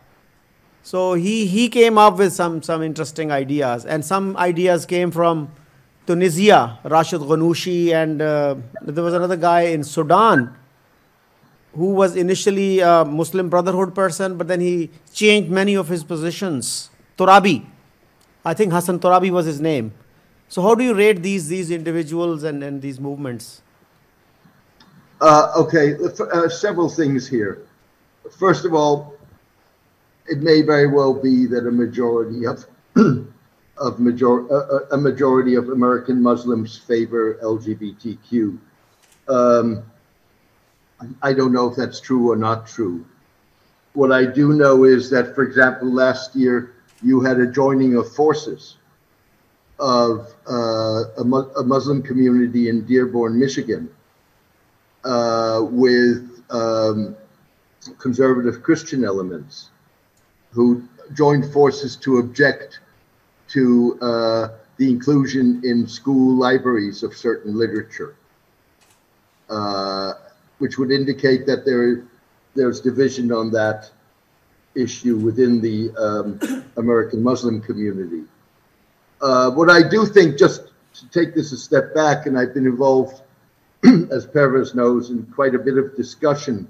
So he came up with some interesting ideas, and some ideas came from Tunisia, Rashid Ghanouchi, and there was another guy in Sudan who was initially a Muslim Brotherhood person, but then he changed many of his positions. Turabi, I think Hassan Turabi was his name. So how do you rate these individuals and these movements? Okay, several things here. First of all, it may very well be that a majority of American Muslims favor LGBTQ. I don't know if that's true or not true. What I do know is that, for example, last year you had a joining of forces of a Muslim community in Dearborn, Michigan, with conservative Christian elements who joined forces to object to the inclusion in school libraries of certain literature, which would indicate that there's division on that issue within the American Muslim community. What I do think, just to take this a step back, and I've been involved, as Pervez knows, in quite a bit of discussion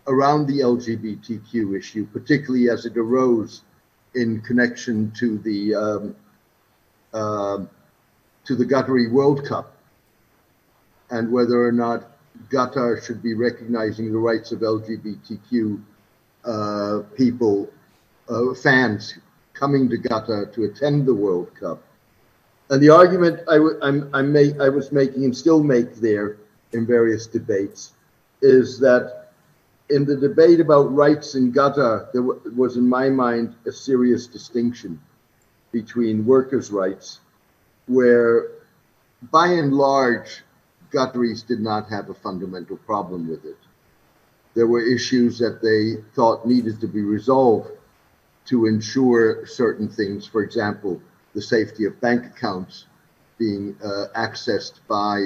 around the LGBTQ issue, particularly as it arose in connection to the Qatari World Cup, and whether or not Qatar should be recognizing the rights of LGBTQ people, fans coming to Qatar to attend the World Cup. And the argument I was making and still make there in various debates is that in the debate about rights in Qatar, there was, in my mind, a serious distinction between workers' rights, where by and large, Qataris did not have a fundamental problem with it. There were issues that they thought needed to be resolved to ensure certain things. For example, the safety of bank accounts being accessed by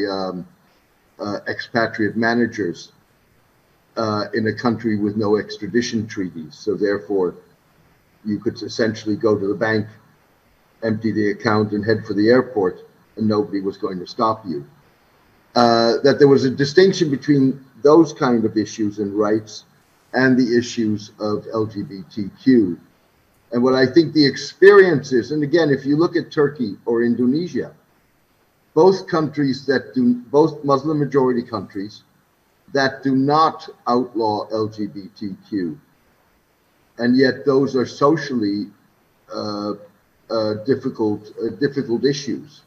expatriate managers in a country with no extradition treaties. So therefore, you could essentially go to the bank, empty the account, and head for the airport, and nobody was going to stop you. That there was a distinction between those kind of issues and rights and the issues of LGBTQ. And what I think the experience is, and again, if you look at Turkey or Indonesia, both countries that do, both Muslim majority countries that do not outlaw LGBTQ, and yet those are socially difficult issues.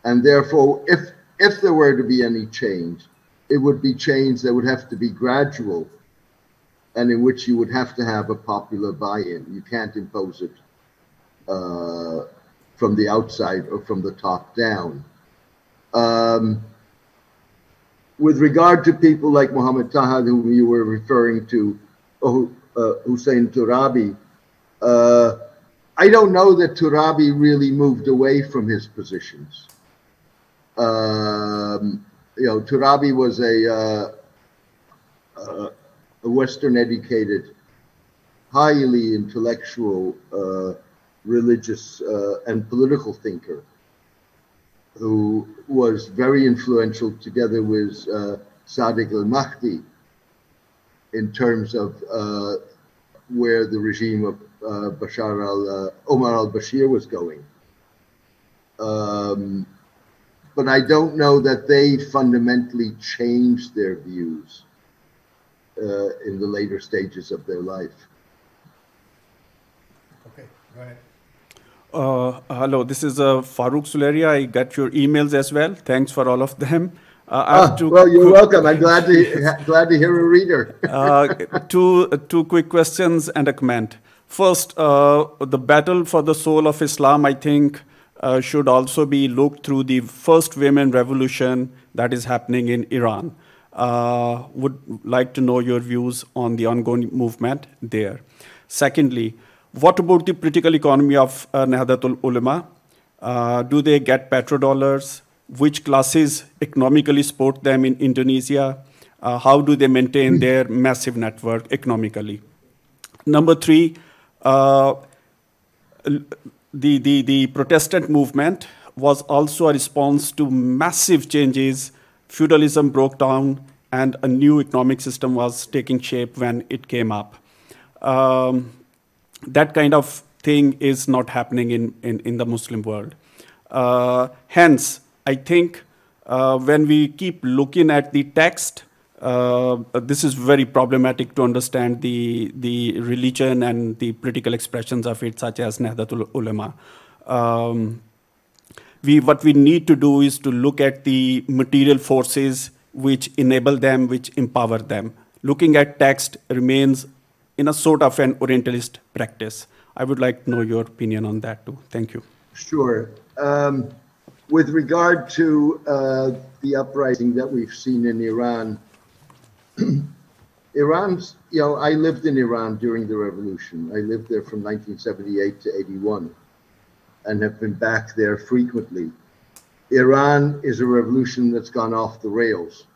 And therefore, if there were to be any change, it would be change that would have to be gradual and in which you would have to have a popular buy-in. You can't impose it from the outside or from the top down. With regard to people like Muhammad Taha, whom you were referring to, Hussein Turabi, I don't know that Turabi really moved away from his positions. Turabi was a Western-educated, highly intellectual, religious, and political thinker who was very influential, together with Sadiq al-Mahdi, in terms of where the regime of Omar al-Bashir was going. But I don't know that they fundamentally changed their views in the later stages of their life. Okay, go ahead. Hello, this is Farooq Suleria. I got your emails as well. Thanks for all of them. Well, you're welcome. I'm glad to hear a reader. Two quick questions and a comment. First, the battle for the soul of Islam, I think, should also be looked through the first women revolution that is happening in Iran. Would like to know your views on the ongoing movement there. Secondly, what about the political economy of Nahdlatul Ulama? Do they get petrodollars? Which classes economically support them in Indonesia? How do they maintain their massive network economically? Number three, the Protestant movement was also a response to massive changes. Feudalism broke down and a new economic system was taking shape when it came up. That kind of thing is not happening in the Muslim world. Hence, I think when we keep looking at the text, this is very problematic to understand the religion and the political expressions of it, such as Nahdlatul Ulama. What we need to do is to look at the material forces which enable them, which empower them. Looking at text remains in a sort of an Orientalist practice. I would like to know your opinion on that too. Thank you. Sure. With regard to the uprising that we've seen in Iran, Iran's, I lived in Iran during the revolution. I lived there from 1978 to 81 and have been back there frequently. Iran is a revolution that's gone off the rails.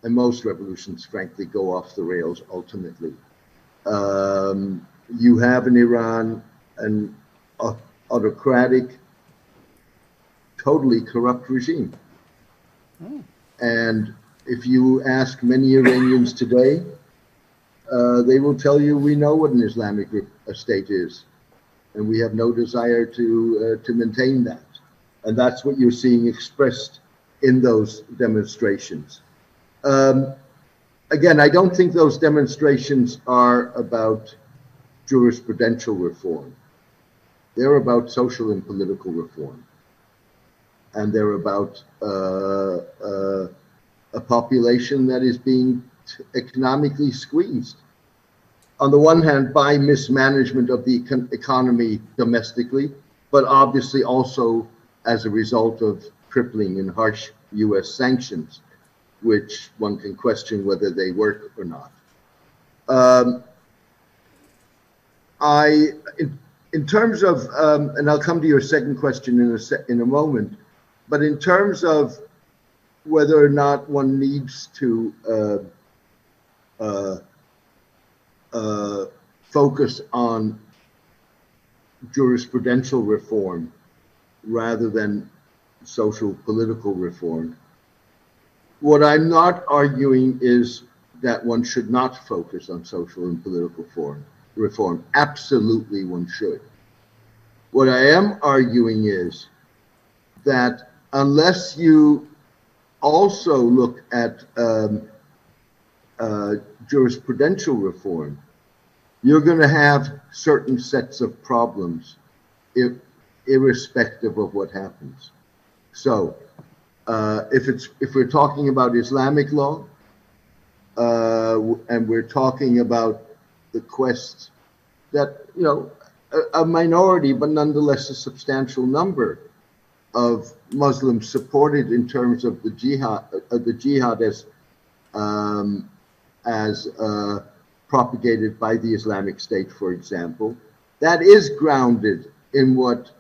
And most revolutions, frankly, go off the rails ultimately. You have in Iran an autocratic, totally corrupt regime. And if you ask many Iranians today, they will tell you, we know what an Islamic state is, and we have no desire to maintain that. And that's what you're seeing expressed in those demonstrations. Again, I don't think those demonstrations are about jurisprudential reform. They're about social and political reform. And they're about a population that is being economically squeezed. On the one hand, by mismanagement of the economy domestically, but obviously also as a result of crippling and harsh US sanctions, which one can question whether they work or not. In terms of, and I'll come to your second question in a moment, but in terms of whether or not one needs to focus on jurisprudential reform rather than social political reform, what I'm not arguing is that one should not focus on social and political reform. Absolutely one should. What I am arguing is that unless you also look at jurisprudential reform, you're going to have certain sets of problems irrespective of what happens. So if we're talking about Islamic law, and we're talking about the quest that, a minority, but nonetheless a substantial number of Muslims supported in terms of the jihad as propagated by the Islamic State, for example, that is grounded in what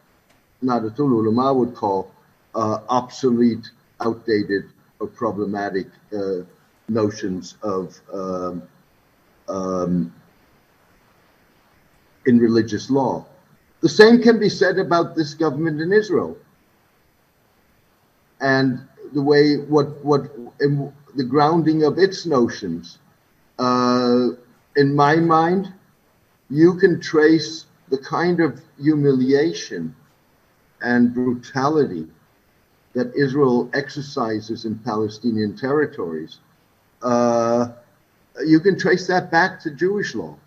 Nahdlatul Ulama would call obsolete, outdated, or problematic notions of in religious law. The same can be said about this government in Israel and the way the grounding of its notions. In my mind, you can trace the kind of humiliation and brutality that Israel exercises in Palestinian territories. You can trace that back to Jewish law.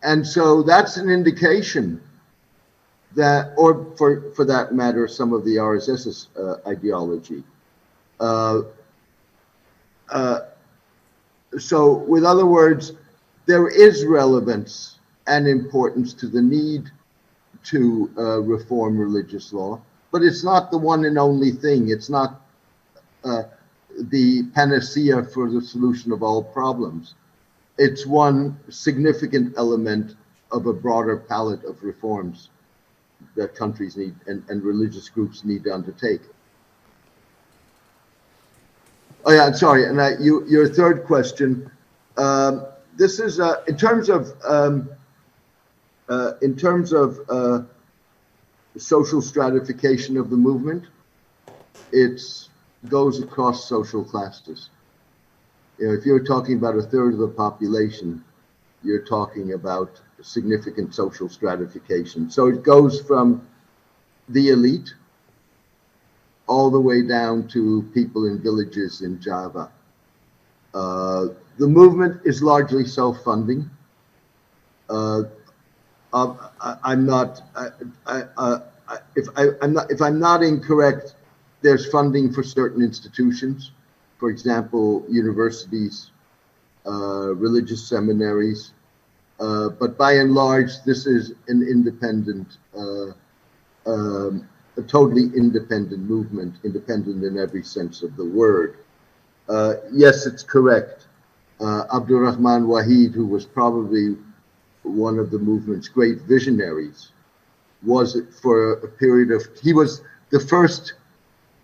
And so that's an indication that, or for that matter, some of the RSS's ideology. So with other words, there is relevance and importance to the need to reform religious law, but it's not the one and only thing. It's not the panacea for the solution of all problems. It's one significant element of a broader palette of reforms that countries need and religious groups need to undertake. Oh yeah, sorry, and your third question. This is in terms of social stratification of the movement. It goes across social classes. If you're talking about a third of the population, you're talking about significant social stratification. So it goes from the elite all the way down to people in villages in Java. The movement is largely self-funding. If I'm not incorrect, there's funding for certain institutions, for example, universities, religious seminaries, but by and large, this is an independent, a totally independent movement, independent in every sense of the word. Yes, it's correct. Abdul Rahman Wahid, who was probably one of the movement's great visionaries, was for a period of, he was the first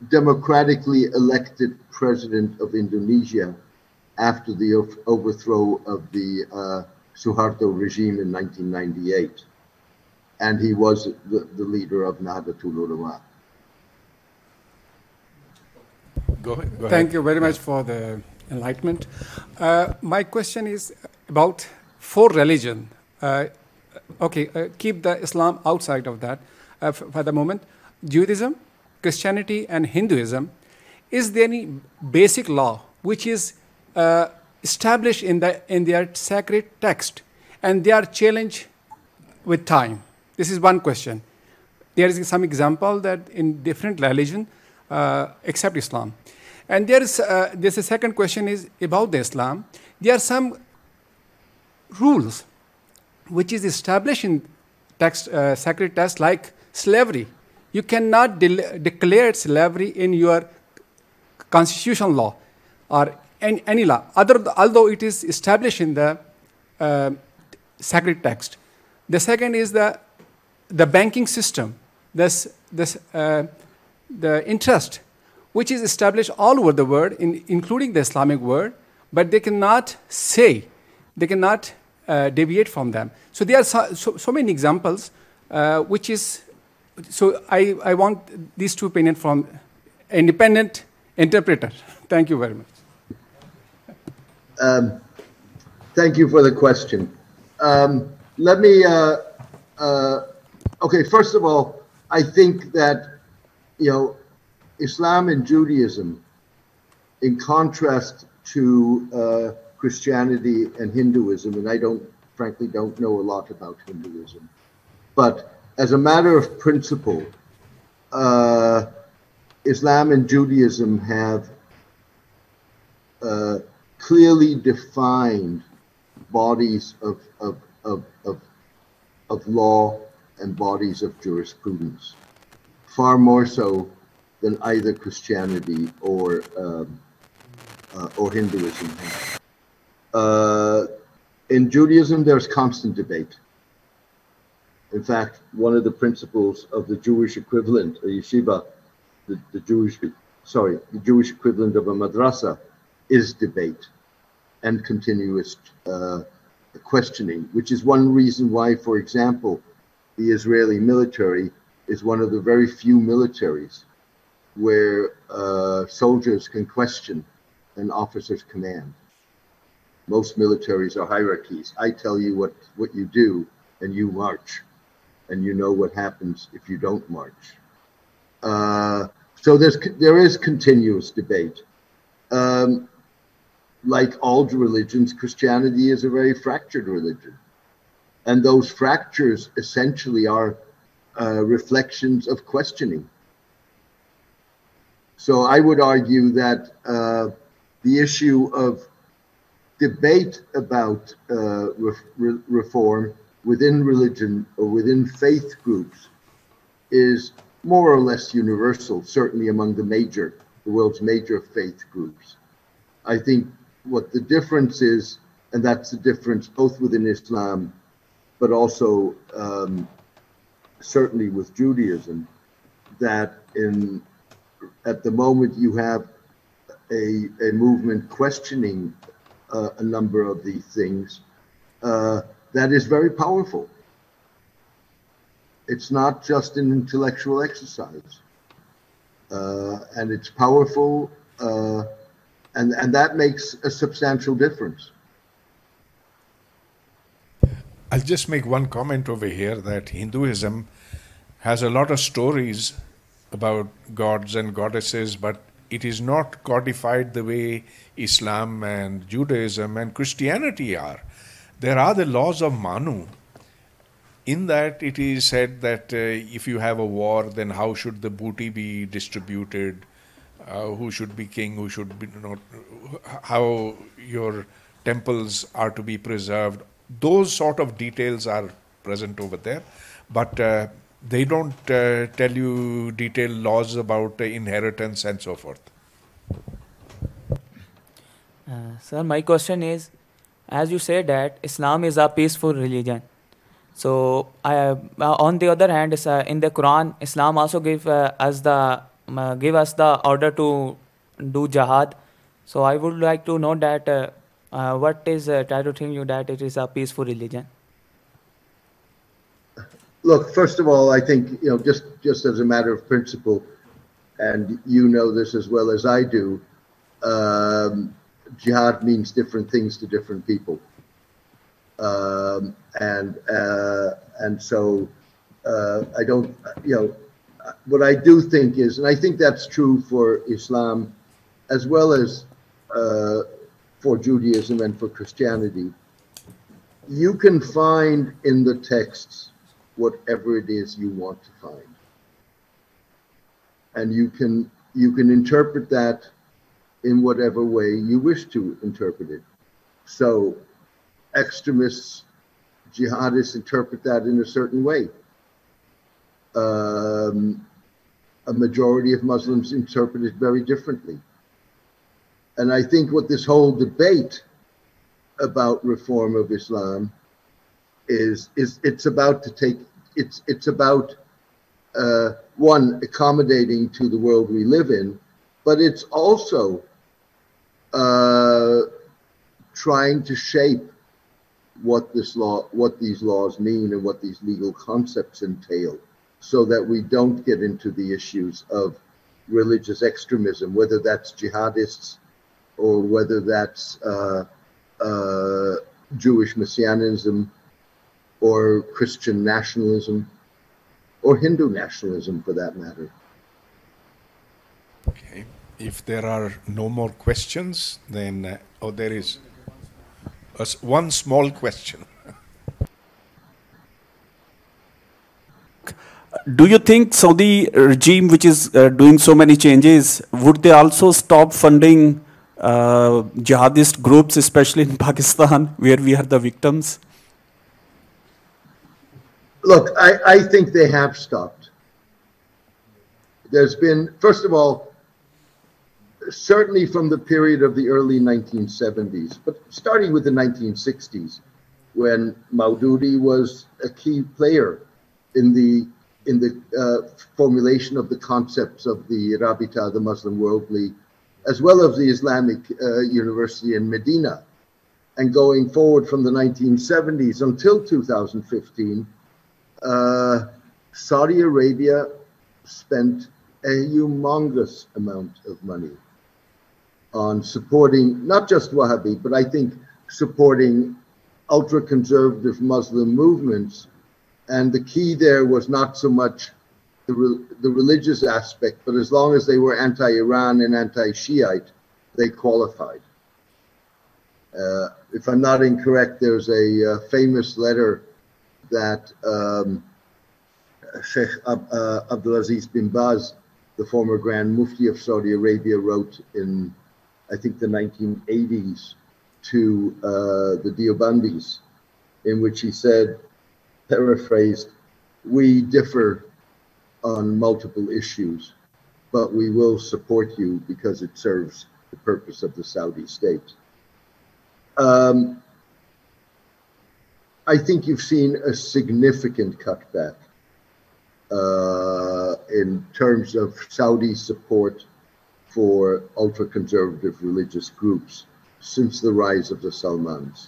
democratically elected president of Indonesia after the overthrow of the Suharto regime in 1998. And he was the leader of Nahdlatul Ulama. Go ahead. Thank you very much for the enlightenment. My question is about for religion. Keep the Islam outside of that for the moment. Judaism, Christianity, and Hinduism. Is there any basic law which is established in their sacred text, and they are challenged with time? This is one question. There is some example that in different religion, except Islam. And there's a second question is about the Islam. There are some rules which is established in text, sacred text, like slavery. You cannot declare slavery in your constitutional law or any law, although it is established in the sacred text. The second is the banking system, the interest, which is established all over the world, including the Islamic world, but they cannot deviate from them. So there are so many examples, which is, so I want these two opinions from independent interpreter. Thank you very much. Thank you for the question. Let me, okay, first of all, I think that, Islam and Judaism, in contrast to Christianity and Hinduism, and I frankly don't know a lot about Hinduism, but as a matter of principle, Islam and Judaism have clearly defined bodies of law and bodies of jurisprudence, far more so than either Christianity or Hinduism have. In Judaism, there's constant debate. In fact, one of the principles of the Jewish equivalent, a yeshiva, the Jewish equivalent of a madrasa, is debate and continuous questioning, which is one reason why, for example, the Israeli military is one of the very few militaries where soldiers can question an officer's command. Most militaries are hierarchies. I tell you what you do, and you march, and you know what happens if you don't march. So there is continuous debate. Like all religions, Christianity is a very fractured religion, and those fractures essentially are reflections of questioning. So I would argue that the issue of debate about reform within religion or within faith groups is more or less universal, certainly among the world's major faith groups. I think what the difference is, and that's the difference both within Islam, but also certainly with Judaism, that at the moment you have a movement questioning a number of these things, that is very powerful. It's not just an intellectual exercise, and it's powerful, and that makes a substantial difference. I'll just make one comment over here that Hinduism has a lot of stories about gods and goddesses, but it is not codified the way Islam and Judaism and Christianity are. There are the laws of Manu. In that it is said that if you have a war, then how should the booty be distributed? who should be king, who should be not, how your temples are to be preserved. Those sort of details are present over there, but they don't tell you detailed laws about inheritance and so forth. Sir, my question is, as you said that Islam is a peaceful religion. So, on the other hand, in the Quran, Islam also give us the order to do jihad. So, I would like to know that what is try to think you that it is a peaceful religion. Look, first of all, I think, just as a matter of principle, and you know this as well as I do, jihad means different things to different people. And so I don't, what I do think is, and I think that's true for Islam as well as for Judaism and for Christianity, you can find in the texts whatever it is you want to find. And you can interpret that in whatever way you wish to interpret it. So extremists, jihadists interpret that in a certain way. A majority of Muslims interpret it very differently. And I think what this whole debate about reform of Islam is it's about one, accommodating to the world we live in, but it's also trying to shape what these laws mean and what these legal concepts entail, so that we don't get into the issues of religious extremism, whether that's jihadists or whether that's Jewish messianism or Christian nationalism or Hindu nationalism for that matter. Okay. If there are no more questions, then, there is one small question. Do you think Saudi regime, which is doing so many changes, would they also stop funding jihadist groups, especially in Pakistan, where we are the victims? Look, I think they have stopped. There's been, first of all, certainly from the period of the early 1970s, but starting with the 1960s, when Maududi was a key player in the formulation of the concepts of the Rabita, the Muslim World League, as well as the Islamic University in Medina. And going forward from the 1970s until 2015, Saudi Arabia spent a humongous amount of money on supporting not just Wahhabi, but I think supporting ultra-conservative Muslim movements. And the key there was not so much the religious aspect, but as long as they were anti-Iran and anti-Shiite, they qualified. If I'm not incorrect, there's a famous letter that Sheikh Abdulaziz bin Baz, the former Grand Mufti of Saudi Arabia, wrote in, I think, the 1980s to the Deobandis, in which he said, paraphrased, "We differ on multiple issues, but we will support you because it serves the purpose of the Saudi state." I think you've seen a significant cutback in terms of Saudi support for ultra-conservative religious groups since the rise of the Salmans.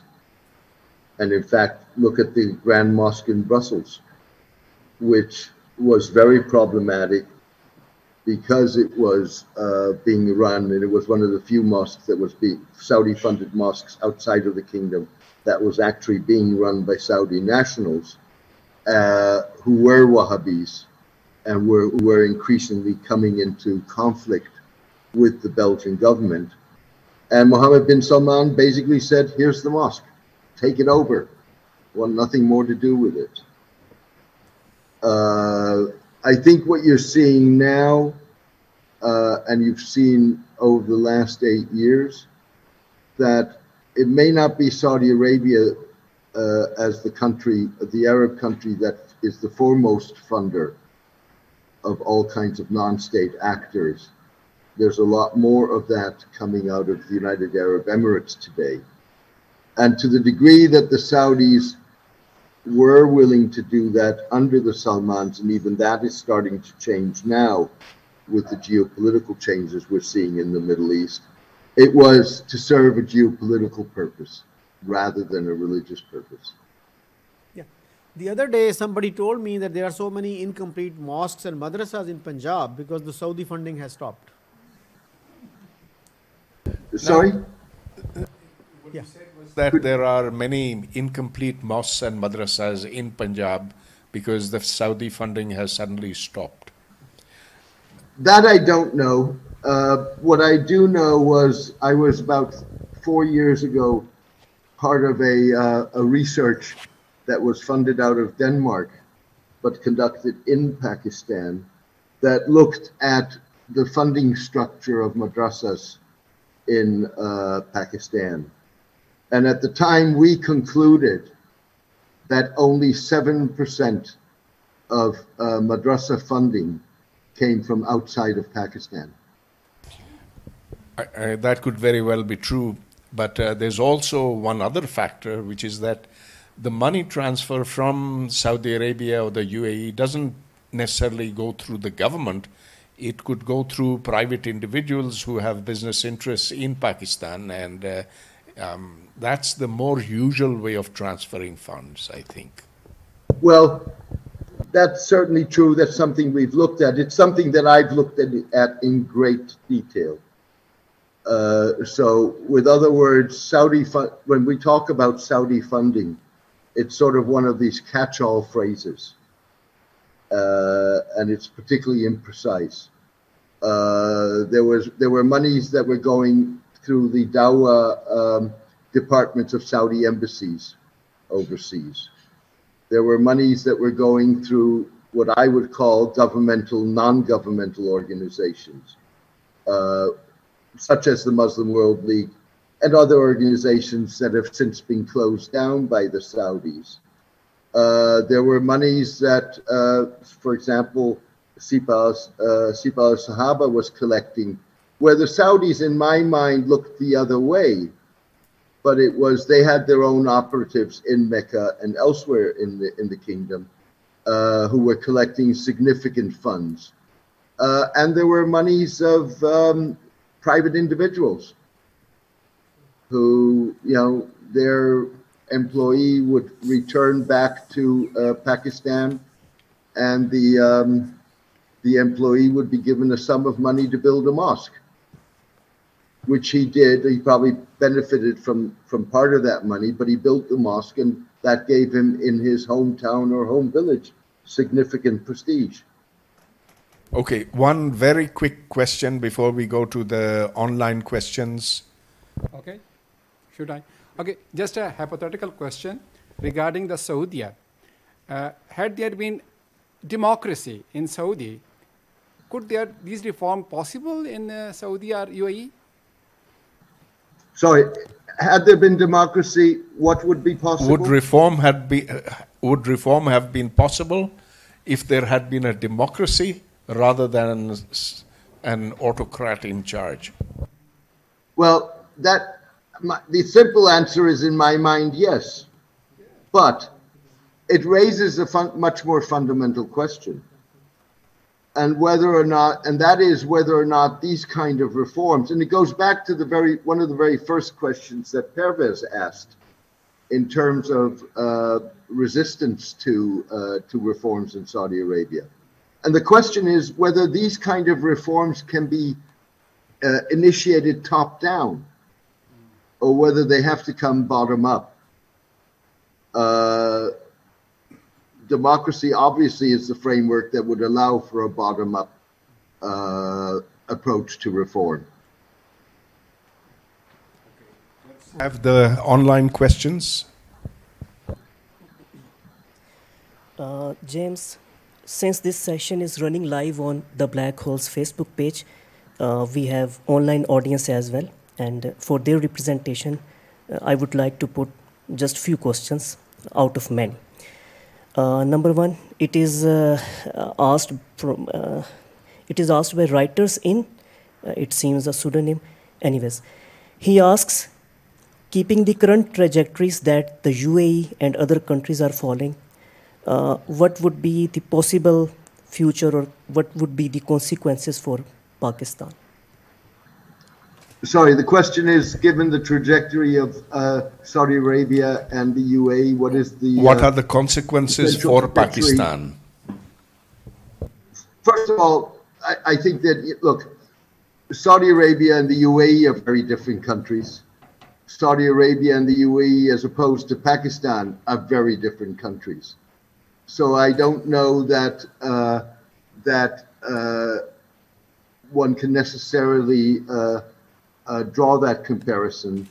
And in fact, look at the Grand Mosque in Brussels, which was very problematic because it was being run, and it was one of the few mosques that was Saudi-funded mosques outside of the kingdom that was actually being run by Saudi nationals who were Wahhabis and were increasingly coming into conflict with the Belgian government. And Mohammed bin Salman basically said, "Here's the mosque, take it over. Want nothing more to do with it." I think what you're seeing now and you've seen over the last 8 years that it may not be Saudi Arabia as the country, the Arab country that is the foremost funder of all kinds of non-state actors. There's a lot more of that coming out of the United Arab Emirates today. And to the degree that the Saudis were willing to do that under the Salmans, and even that is starting to change now with the geopolitical changes we're seeing in the Middle East, it was to serve a geopolitical purpose rather than a religious purpose. Yeah. The other day, somebody told me that there are so many incomplete mosques and madrasas in Punjab because the Saudi funding has stopped. Sorry? Yeah. That there are many incomplete mosques and madrasas in Punjab because the Saudi funding has suddenly stopped. That I don't know. What I do know was I was about 4 years ago part of a research that was funded out of Denmark but conducted in Pakistan that looked at the funding structure of madrasas in Pakistan. And at the time, we concluded that only 7% of madrasa funding came from outside of Pakistan. That could very well be true, but there's also one other factor, which is that the money transfer from Saudi Arabia or the UAE doesn't necessarily go through the government. It could go through private individuals who have business interests in Pakistan, and that's the more usual way of transferring funds, I think. Well, that's certainly true. That's something we've looked at. It's something that I've looked at in great detail. So, with other words, when we talk about Saudi funding, it's sort of one of these catch-all phrases, and it's particularly imprecise. There were monies that were going through the Dawah departments of Saudi embassies overseas. There were monies that were going through what I would call governmental, non-governmental organizations, such as the Muslim World League and other organizations that have since been closed down by the Saudis. There were monies that, for example, Sipal al-Sahaba was collecting, where the Saudis, in my mind, looked the other way. But it was, they had their own operatives in Mecca and elsewhere in the kingdom who were collecting significant funds. And there were monies of private individuals who, their employee would return back to Pakistan, and the employee would be given a sum of money to build a mosque, which he did. He probably benefited from part of that money, but he built the mosque, and that gave him, in his hometown or home village, significant prestige. Okay, one very quick question before we go to the online questions. Okay, should I? Okay, just a hypothetical question regarding the Saudi. Had there been democracy in Saudi, could these reforms possible in Saudi or UAE? Sorry, had there been democracy, what would be possible? Would reform have been possible if there had been a democracy rather than an autocrat in charge? Well, the simple answer is, in my mind, yes. But it raises a much more fundamental question. And that is whether or not these kind of reforms, and it goes back to one of the very first questions that Pervez asked in terms of resistance to reforms in Saudi Arabia. And the question is whether these kind of reforms can be initiated top down, or whether they have to come bottom up. Democracy obviously is the framework that would allow for a bottom-up approach to reform. Have the online questions. James, since this session is running live on the Black Hole's Facebook page, we have online audience as well, and for their representation, I would like to put just few questions out of many. Number one, it is asked from it is asked by writers in it seems a pseudonym. Anyways, he asks, keeping the current trajectories that the UAE and other countries are following, what would be the possible future, or what would be the consequences for Pakistan? Sorry, the question is, given the trajectory of Saudi Arabia and the UAE, what are the consequences for Pakistan? First of all, I think that, look, Saudi Arabia and the UAE are very different countries. Saudi Arabia and the UAE, as opposed to Pakistan, are very different countries. So I don't know that one can necessarily draw that comparison.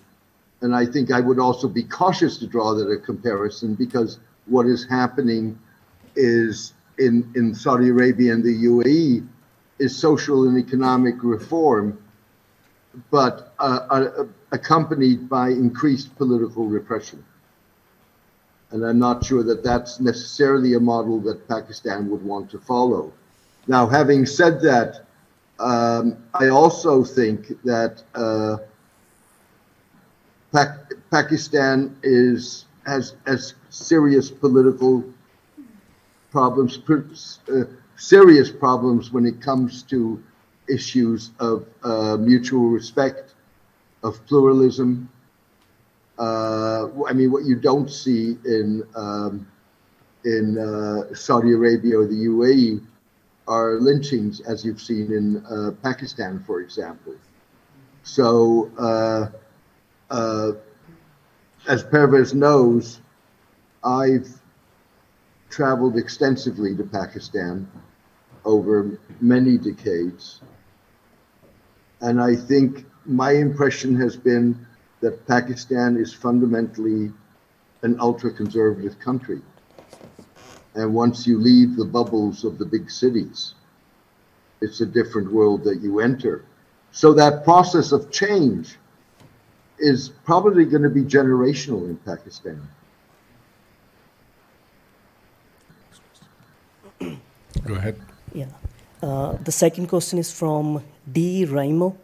And I think I would also be cautious to draw that a comparison, because what is happening is in Saudi Arabia and the UAE is social and economic reform, but accompanied by increased political repression. And I'm not sure that that's necessarily a model that Pakistan would want to follow. Now, having said that, I also think that Pakistan has serious political problems, serious problems when it comes to issues of mutual respect, of pluralism. I mean, what you don't see in Saudi Arabia or the UAE are lynchings, as you've seen in Pakistan, for example. So, as Pervez knows, I've traveled extensively to Pakistan over many decades. And I think my impression has been that Pakistan is fundamentally an ultra-conservative country. And once you leave the bubbles of the big cities, it's a different world that you enter. So that process of change is probably going to be generational in Pakistan. Go ahead. Yeah. The second question is from D. Raimo.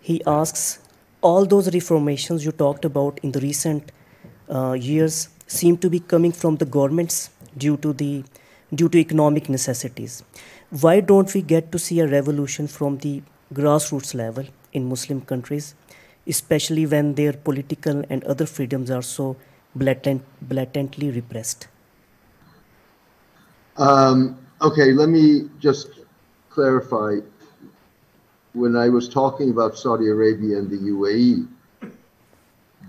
He asks, all those reformations you talked about in the recent years seem to be coming from the governments due to economic necessities. Why don't we get to see a revolution from the grassroots level in Muslim countries, especially when their political and other freedoms are so blatantly repressed? Okay, let me just clarify. When I was talking about Saudi Arabia and the UAE,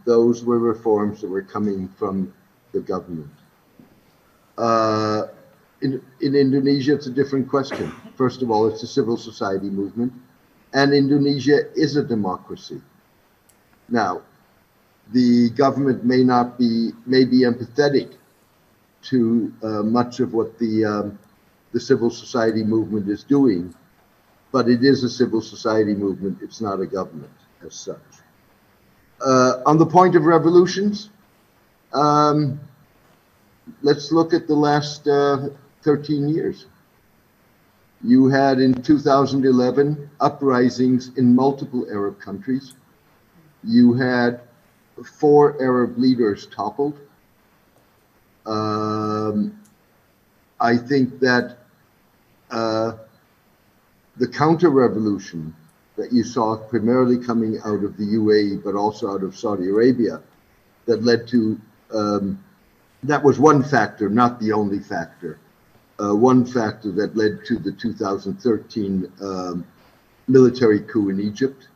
those were reforms that were coming from the government. In Indonesia, it's a different question. First of all, it's a civil society movement, and Indonesia is a democracy. Now, the government may be empathetic to much of what the civil society movement is doing, but it is a civil society movement. It's not a government as such. On the point of revolutions, let's look at the last 13 years. You had in 2011 uprisings in multiple Arab countries. You had 4 Arab leaders toppled. I think that the counter-revolution that you saw primarily coming out of the UAE, but also out of Saudi Arabia, that led to, that was one factor, not the only factor. One factor that led to the 2013 military coup in Egypt,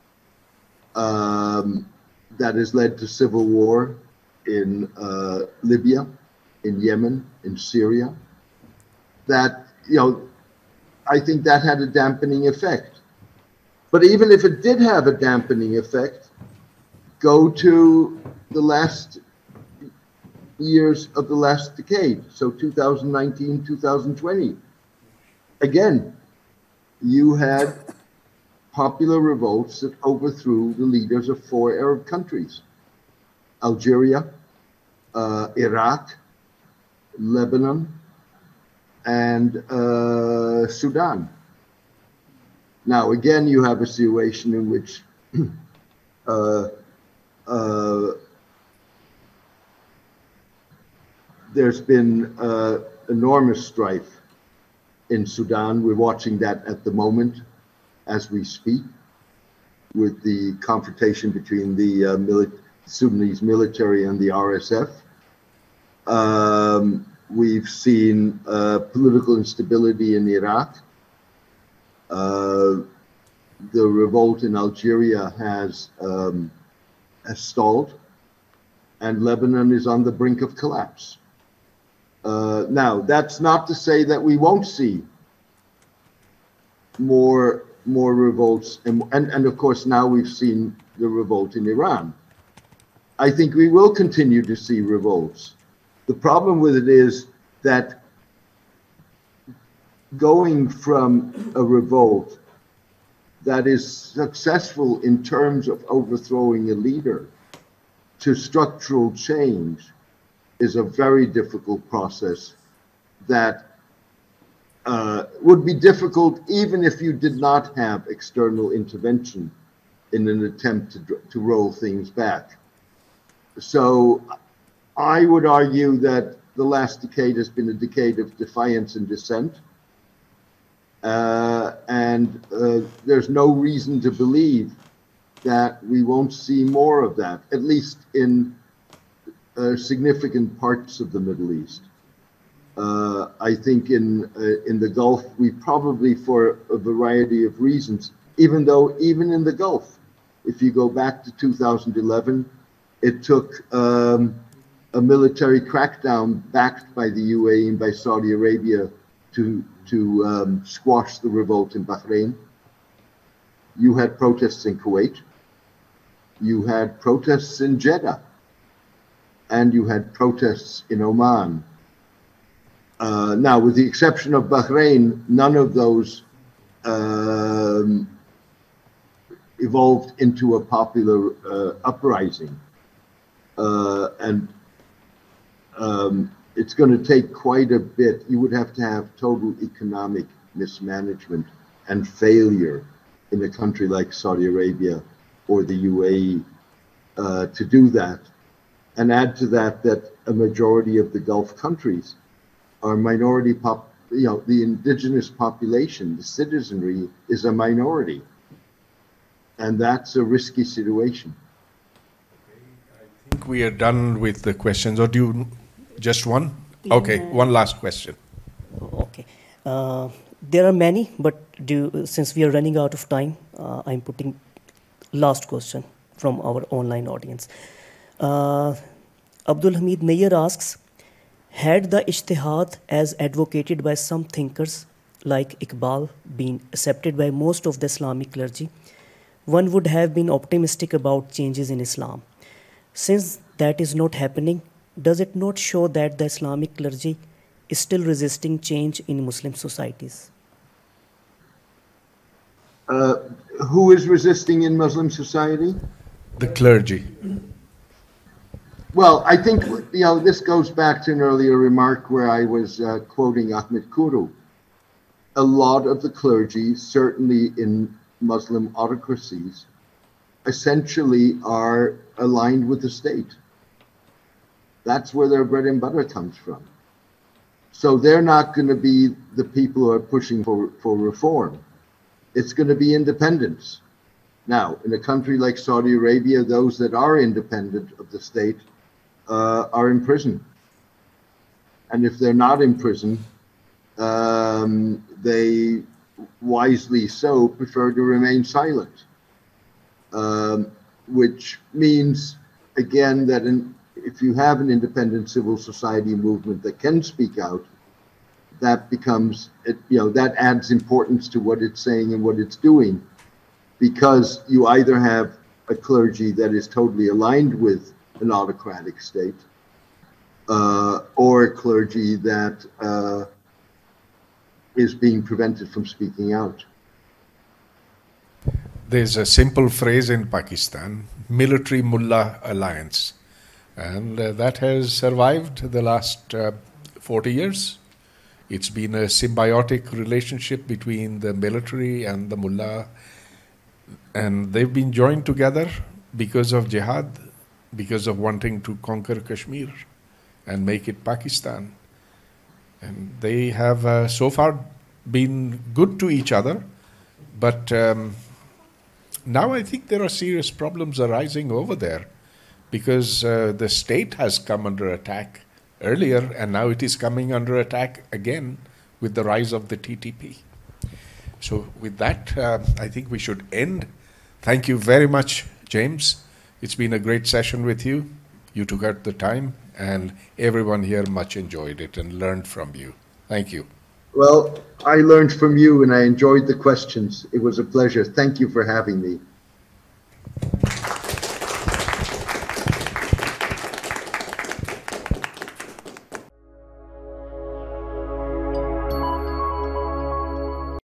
that has led to civil war in Libya, in Yemen, in Syria. That, I think that had a dampening effect. But even if it did have a dampening effect, go to the last years of the last decade, so 2019, 2020. Again, you had popular revolts that overthrew the leaders of 4 Arab countries: Algeria, Iraq, Lebanon, and Sudan. Now, again, you have a situation in which there's been enormous strife in Sudan. We're watching that at the moment as we speak, with the confrontation between the Sudanese military and the RSF. We've seen political instability in Iraq. The revolt in Algeria has stalled, and Lebanon is on the brink of collapse. Now, that's not to say that we won't see more revolts, and of course now we've seen the revolt in Iran. I think we will continue to see revolts. The problem with it is that going from a revolt that is successful in terms of overthrowing a leader to structural change is a very difficult process that would be difficult even if you did not have external intervention in an attempt to roll things back. So I would argue that the last decade has been a decade of defiance and dissent. There's no reason to believe that we won't see more of that, at least in significant parts of the Middle East. I think in the Gulf, we probably, for a variety of reasons, even in the Gulf, if you go back to 2011, it took a military crackdown backed by the UAE and by Saudi Arabia to squash the revolt in Bahrain. You had protests in Kuwait. You had protests in Jeddah. And you had protests in Oman. Now, with the exception of Bahrain, none of those evolved into a popular uprising. It's going to take quite a bit. You would have to have total economic mismanagement and failure in a country like Saudi Arabia or the UAE to do that. And add to that a majority of the Gulf countries are minority the indigenous population, the citizenry is a minority. And that's a risky situation. I think we are done with the questions, or do you just one? Okay, one last question. Okay. There are many, but since we are running out of time, I'm putting last question from our online audience. Abdul Hamid Nayyar asks, had the ijtihad as advocated by some thinkers like Iqbal been accepted by most of the Islamic clergy, one would have been optimistic about changes in Islam. Since that is not happening, does it not show that the Islamic clergy is still resisting change in Muslim societies? Who is resisting in Muslim society? The clergy. Well, I think, this goes back to an earlier remark where I was quoting Ahmed Kuru. A lot of the clergy, certainly in Muslim autocracies, essentially are aligned with the state. That's where their bread and butter comes from. So they're not going to be the people who are pushing for reform. It's going to be independence. Now, in a country like Saudi Arabia, those that are independent of the state are in prison. And if they're not in prison, they wisely so prefer to remain silent. Which means, again, that if you have an independent civil society movement that can speak out, that becomes, that adds importance to what it's saying and what it's doing, because you either have a clergy that is totally aligned with an autocratic state, or a clergy that is being prevented from speaking out. there's a simple phrase in Pakistan, military mullah alliance, and that has survived the last 40 years. It's been a symbiotic relationship between the military and the mullah, and they've been joined together because of jihad, because of wanting to conquer Kashmir and make it Pakistan. And they have so far been good to each other, but now I think there are serious problems arising over there because the state has come under attack earlier and now it is coming under attack again with the rise of the TTP. So with that, I think we should end. Thank you very much, James. It's been a great session with you. You took out the time, and everyone here much enjoyed it and learned from you. Thank you. Well, I learned from you and I enjoyed the questions. It was a pleasure. Thank you for having me.